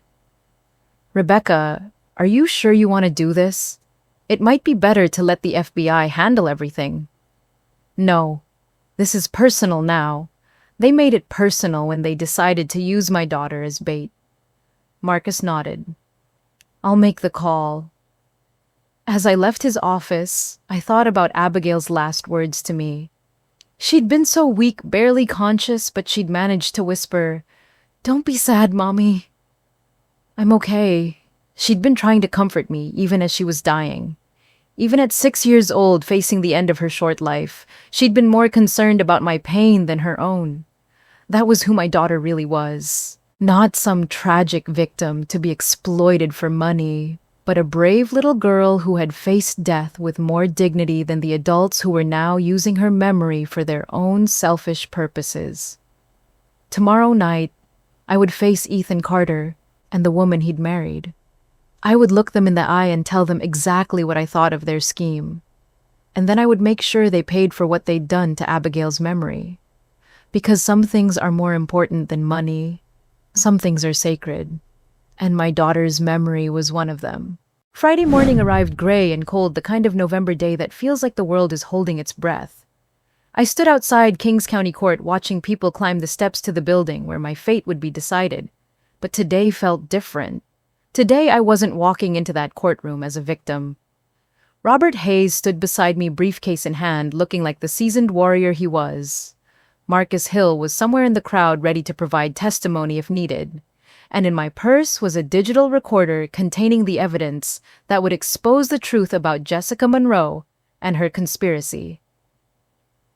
Rebecca, are you sure you want to do this? It might be better to let the FBI handle everything. No, this is personal now. They made it personal when they decided to use my daughter as bait. Marcus nodded. I'll make the call. As I left his office, I thought about Abigail's last words to me. She'd been so weak, barely conscious, but she'd managed to whisper, "Don't be sad, Mommy." I'm okay. She'd been trying to comfort me, even as she was dying. Even at 6 years old, facing the end of her short life, she'd been more concerned about my pain than her own. That was who my daughter really was. Not some tragic victim to be exploited for money, but a brave little girl who had faced death with more dignity than the adults who were now using her memory for their own selfish purposes. Tomorrow night, I would face Ethan Carter and the woman he'd married. I would look them in the eye and tell them exactly what I thought of their scheme. And then I would make sure they paid for what they'd done to Abigail's memory. Because some things are more important than money. Some things are sacred. And my daughter's memory was one of them. Friday morning arrived gray and cold, the kind of November day that feels like the world is holding its breath. I stood outside Kings County Court watching people climb the steps to the building where my fate would be decided. But today felt different. Today I wasn't walking into that courtroom as a victim. Robert Hayes stood beside me, briefcase in hand, looking like the seasoned warrior he was. Marcus Hill was somewhere in the crowd, ready to provide testimony if needed. And in my purse was a digital recorder containing the evidence that would expose the truth about Jessica Monroe and her conspiracy.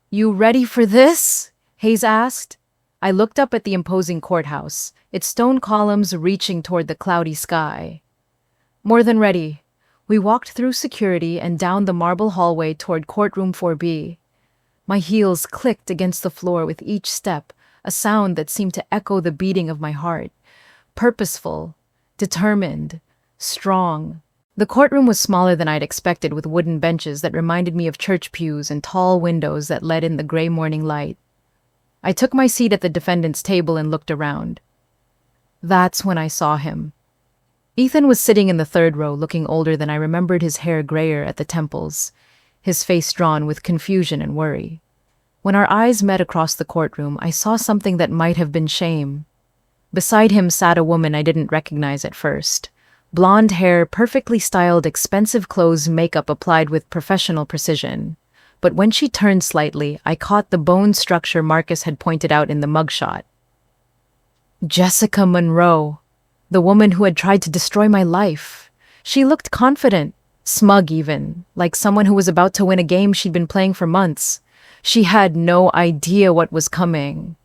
"You ready for this?" Hayes asked. I looked up at the imposing courthouse, its stone columns reaching toward the cloudy sky. "More than ready. We walked through security and down the marble hallway toward courtroom 4B. My heels clicked against the floor with each step, a sound that seemed to echo the beating of my heart. Purposeful, determined, strong. The courtroom was smaller than I'd expected, with wooden benches that reminded me of church pews and tall windows that let in the gray morning light. I took my seat at the defendant's table and looked around. That's when I saw him. Ethan was sitting in the third row, looking older than I remembered, his hair grayer at the temples, his face drawn with confusion and worry. When our eyes met across the courtroom, I saw something that might have been shame. Beside him sat a woman I didn't recognize at first. Blonde hair, perfectly styled, expensive clothes, makeup applied with professional precision. But when she turned slightly, I caught the bone structure Marcus had pointed out in the mugshot. Jessica Monroe, the woman who had tried to destroy my life. She looked confident, smug even, like someone who was about to win a game she'd been playing for months. She had no idea what was coming.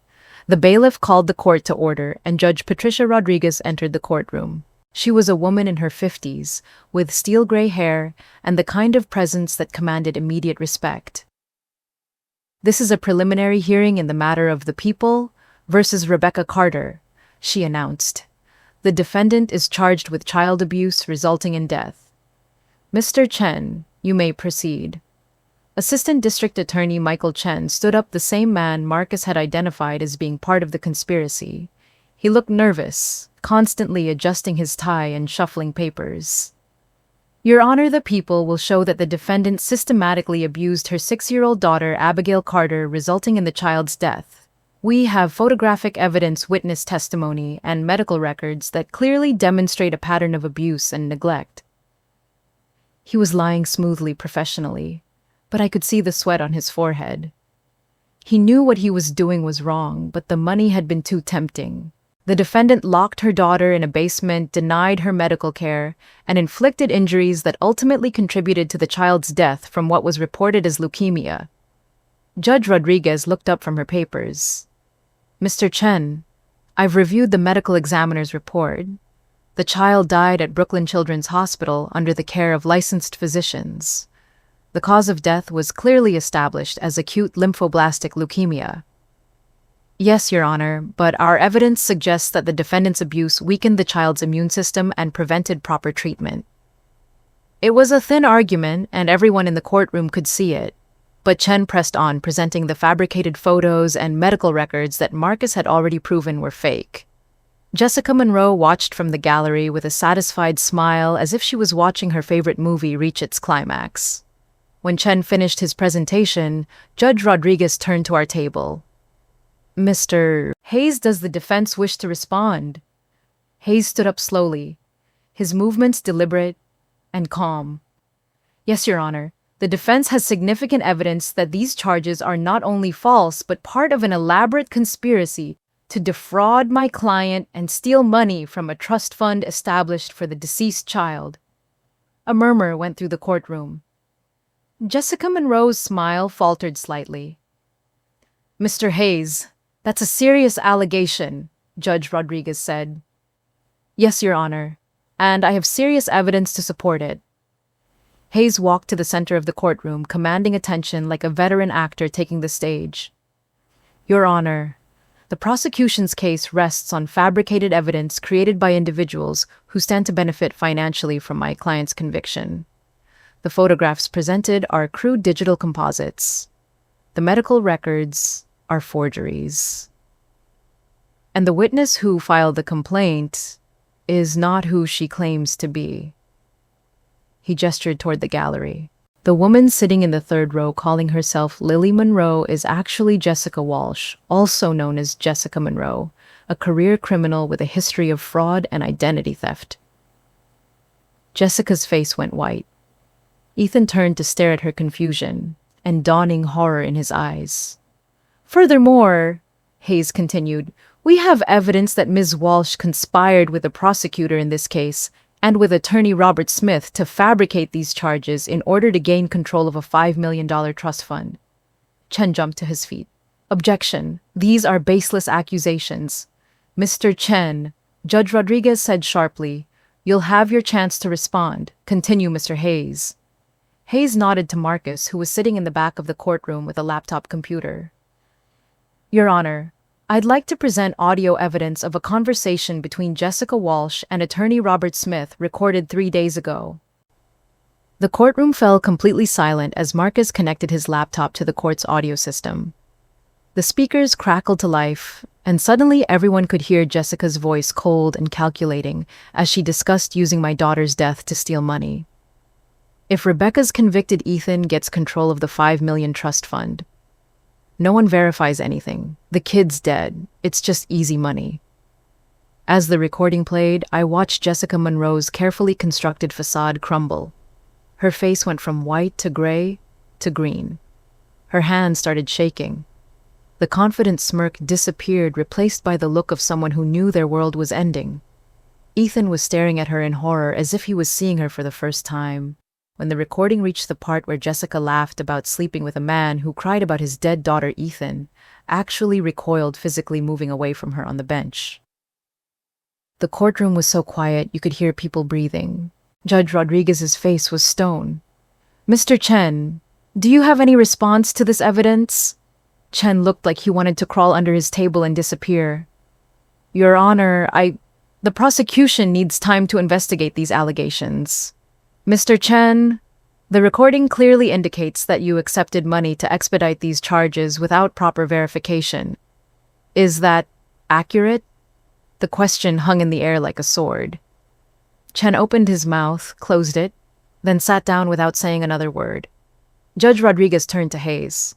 The bailiff called the court to order, and Judge Patricia Rodriguez entered the courtroom. She was a woman in her 50s, with steel gray hair and the kind of presence that commanded immediate respect. "This is a preliminary hearing in the matter of the People versus Rebecca Carter," she announced. "The defendant is charged with child abuse resulting in death. Mr. Chen, you may proceed." Assistant District Attorney Michael Chen stood up, the same man Marcus had identified as being part of the conspiracy. He looked nervous, constantly adjusting his tie and shuffling papers. "Your Honor, the People will show that the defendant systematically abused her 6-year-old daughter, Abigail Carter, resulting in the child's death. We have photographic evidence, witness testimony, and medical records that clearly demonstrate a pattern of abuse and neglect." He was lying smoothly, professionally, but I could see the sweat on his forehead. He knew what he was doing was wrong, but the money had been too tempting. The defendant locked her daughter in a basement, denied her medical care, and inflicted injuries that ultimately contributed to the child's death from what was reported as leukemia. Judge Rodriguez looked up from her papers. "Mr. Chen, I've reviewed the medical examiner's report. The child died at Brooklyn Children's Hospital under the care of licensed physicians. The cause of death was clearly established as acute lymphoblastic leukemia." "Yes, Your Honor, but our evidence suggests that the defendant's abuse weakened the child's immune system and prevented proper treatment." It was a thin argument, and everyone in the courtroom could see it. But Chen pressed on, presenting the fabricated photos and medical records that Marcus had already proven were fake. Jessica Monroe watched from the gallery with a satisfied smile, as if she was watching her favorite movie reach its climax. When Chen finished his presentation, Judge Rodriguez turned to our table. "Mr. Hayes, does the defense wish to respond?" Hayes stood up slowly, his movements deliberate and calm. "Yes, Your Honor. The defense has significant evidence that these charges are not only false, but part of an elaborate conspiracy to defraud my client and steal money from a trust fund established for the deceased child." A murmur went through the courtroom. Jessica Monroe's smile faltered slightly. "Mr. Hayes, that's a serious allegation," Judge Rodriguez said. "Yes, Your Honor, and I have serious evidence to support it." Hayes walked to the center of the courtroom, commanding attention like a veteran actor taking the stage. "Your Honor, the prosecution's case rests on fabricated evidence created by individuals who stand to benefit financially from my client's conviction. The photographs presented are crude digital composites. The medical records are forgeries. And the witness who filed the complaint is not who she claims to be." He gestured toward the gallery. "The woman sitting in the third row calling herself Lily Monroe is actually Jessica Walsh, also known as Jessica Monroe, a career criminal with a history of fraud and identity theft." Jessica's face went white. Ethan turned to stare at her, confusion and dawning horror in his eyes. "Furthermore," Hayes continued, "we have evidence that Ms. Walsh conspired with the prosecutor in this case and with attorney Robert Smith to fabricate these charges in order to gain control of a $5 million trust fund." Chen jumped to his feet. "Objection. These are baseless accusations." "Mr. Chen," Judge Rodriguez said sharply, You'll have your chance to respond. Continue, Mr. Hayes. Hayes nodded to Marcus, who was sitting in the back of the courtroom with a laptop computer. Your Honor, I'd like to present audio evidence of a conversation between Jessica Walsh and attorney Robert Smith recorded 3 days ago. The courtroom fell completely silent as Marcus connected his laptop to the court's audio system. The speakers crackled to life, and suddenly everyone could hear Jessica's voice cold and calculating as she discussed using my daughter's death to steal money. If Rebecca's convicted Ethan gets control of the $5 million trust fund, no one verifies anything. The kid's dead. It's just easy money. As the recording played, I watched Jessica Monroe's carefully constructed facade crumble. Her face went from white to gray to green. Her hands started shaking. The confident smirk disappeared, replaced by the look of someone who knew their world was ending. Ethan was staring at her in horror as if he was seeing her for the first time. When the recording reached the part where Jessica laughed about sleeping with a man who cried about his dead daughter Ethan, actually recoiled, physically moving away from her on the bench. The courtroom was so quiet you could hear people breathing. Judge Rodriguez's face was stone. Mr. Chen, do you have any response to this evidence? Chen looked like he wanted to crawl under his table and disappear. Your Honor, the prosecution needs time to investigate these allegations. Mr. Chen, the recording clearly indicates that you accepted money to expedite these charges without proper verification. Is that accurate? The question hung in the air like a sword. Chen opened his mouth, closed it, then sat down without saying another word. Judge Rodriguez turned to Hayes.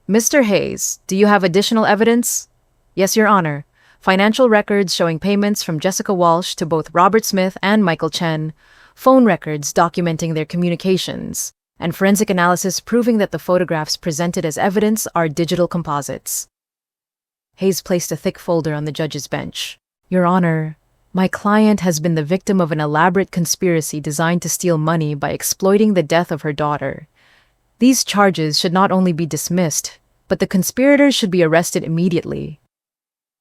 Mr. Hayes, do you have additional evidence? Yes, Your Honor. Financial records showing payments from Jessica Walsh to both Robert Smith and Michael Chen, phone records documenting their communications, and forensic analysis proving that the photographs presented as evidence are digital composites. Hayes placed a thick folder on the judge's bench. Your Honor, my client has been the victim of an elaborate conspiracy designed to steal money by exploiting the death of her daughter. These charges should not only be dismissed, but the conspirators should be arrested immediately.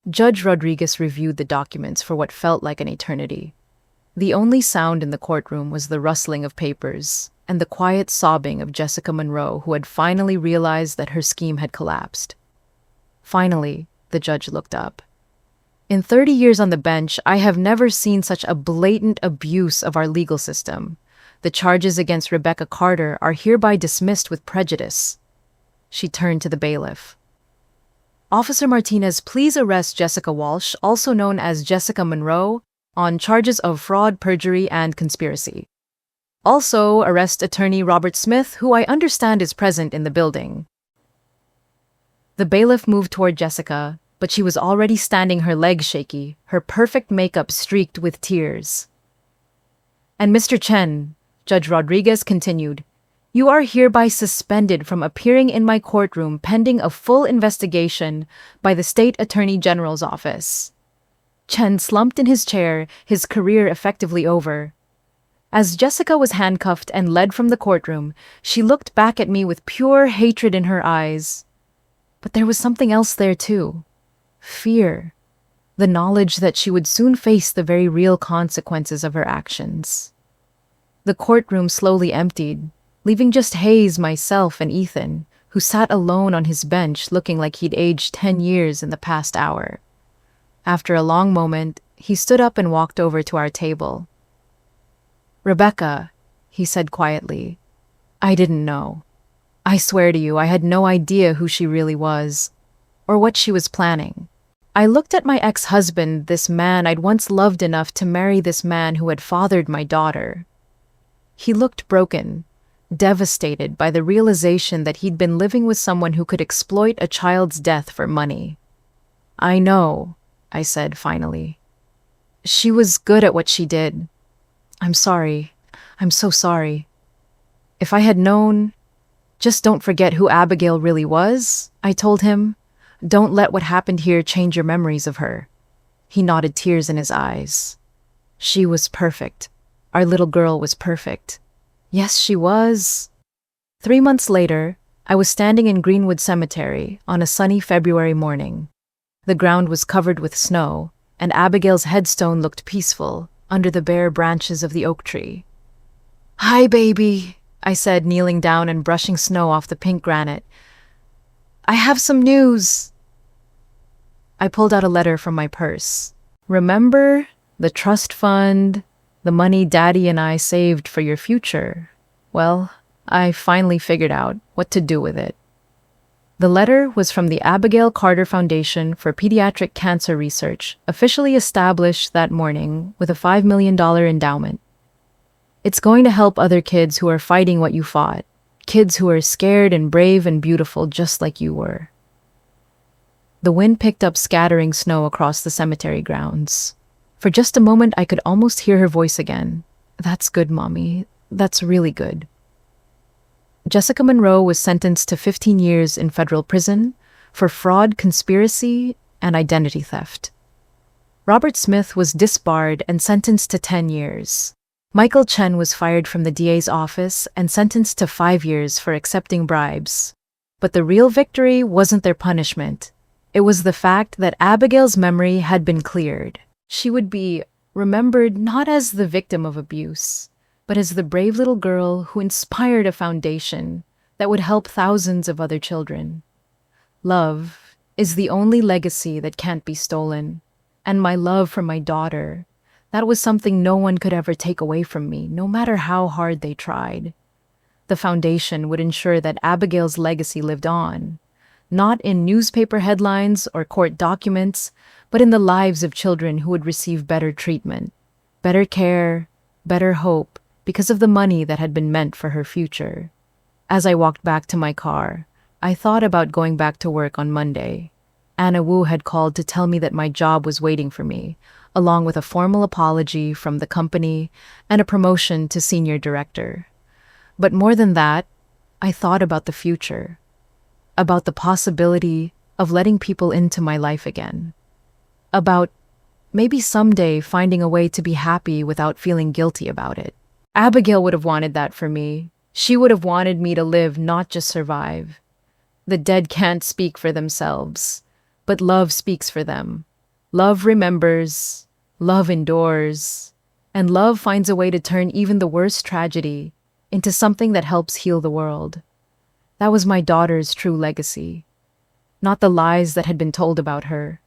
Judge Rodriguez reviewed the documents for what felt like an eternity. The only sound in the courtroom was the rustling of papers and the quiet sobbing of Jessica Monroe, who had finally realized that her scheme had collapsed. Finally, the judge looked up. In 30 years on the bench, I have never seen such a blatant abuse of our legal system. The charges against Rebecca Carter are hereby dismissed with prejudice. She turned to the bailiff. Officer Martinez, please arrest Jessica Walsh, also known as Jessica Monroe, on charges of fraud, perjury, and conspiracy. Also, arrest attorney Robert Smith, who I understand is present in the building. The bailiff moved toward Jessica, but she was already standing, her legs shaky, her perfect makeup streaked with tears. And Mr. Chen, Judge Rodriguez continued, you are hereby suspended from appearing in my courtroom pending a full investigation by the State Attorney General's office. Chen slumped in his chair, his career effectively over. As Jessica was handcuffed and led from the courtroom, she looked back at me with pure hatred in her eyes. But there was something else there too. Fear. The knowledge that she would soon face the very real consequences of her actions. The courtroom slowly emptied, leaving just Hayes, myself, and Ethan, who sat alone on his bench looking like he'd aged 10 years in the past hour. After a long moment, he stood up and walked over to our table. Rebecca, he said quietly, I didn't know. I swear to you, I had no idea who she really was, or what she was planning. I looked at my ex-husband, this man I'd once loved enough to marry this man who had fathered my daughter. He looked broken, devastated by the realization that he'd been living with someone who could exploit a child's death for money. I know, I said finally. She was good at what she did. I'm sorry. I'm so sorry. If I had known... Just don't forget who Abigail really was, I told him. Don't let what happened here change your memories of her. He nodded, tears in his eyes. She was perfect. Our little girl was perfect. Yes, she was. 3 months later, I was standing in Greenwood Cemetery on a sunny February morning. The ground was covered with snow, and Abigail's headstone looked peaceful, under the bare branches of the oak tree. "Hi, baby," I said, kneeling down and brushing snow off the pink granite. "I have some news." I pulled out a letter from my purse. "Remember the trust fund, the money Daddy and I saved for your future? Well, I finally figured out what to do with it." The letter was from the Abigail Carter Foundation for Pediatric Cancer Research, officially established that morning with a $5 million endowment. It's going to help other kids who are fighting what you fought, kids who are scared and brave and beautiful just like you were. The wind picked up scattering snow across the cemetery grounds. For just a moment, I could almost hear her voice again. "That's good, Mommy. That's really good." Jessica Monroe was sentenced to 15 years in federal prison for fraud, conspiracy, and identity theft. Robert Smith was disbarred and sentenced to 10 years. Michael Chen was fired from the DA's office and sentenced to 5 years for accepting bribes. But the real victory wasn't their punishment. It was the fact that Abigail's memory had been cleared. She would be remembered not as the victim of abuse, but as the brave little girl who inspired a foundation that would help thousands of other children. Love is the only legacy that can't be stolen. And my love for my daughter, that was something no one could ever take away from me, no matter how hard they tried. The foundation would ensure that Abigail's legacy lived on, not in newspaper headlines or court documents, but in the lives of children who would receive better treatment, better care, better hope, because of the money that had been meant for her future. As I walked back to my car, I thought about going back to work on Monday. Anna Wu had called to tell me that my job was waiting for me, along with a formal apology from the company and a promotion to senior director. But more than that, I thought about the future, about the possibility of letting people into my life again, about maybe someday finding a way to be happy without feeling guilty about it. Abigail would have wanted that for me. She would have wanted me to live, not just survive. The dead can't speak for themselves, but love speaks for them. Love remembers, love endures, and love finds a way to turn even the worst tragedy into something that helps heal the world. That was my daughter's true legacy. Not the lies that had been told about her,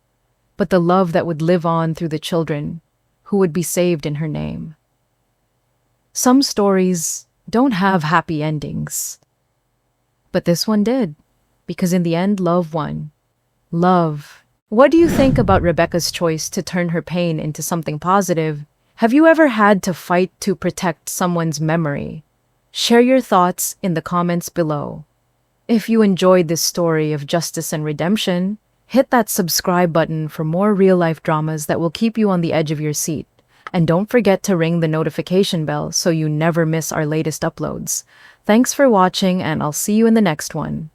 but the love that would live on through the children who would be saved in her name. Some stories don't have happy endings, but this one did, because in the end, love won. Love. What do you think about Rebecca's choice to turn her pain into something positive? Have you ever had to fight to protect someone's memory? Share your thoughts in the comments below. If you enjoyed this story of justice and redemption, hit that subscribe button for more real-life dramas that will keep you on the edge of your seat. And don't forget to ring the notification bell so you never miss our latest uploads. Thanks for watching, and I'll see you in the next one.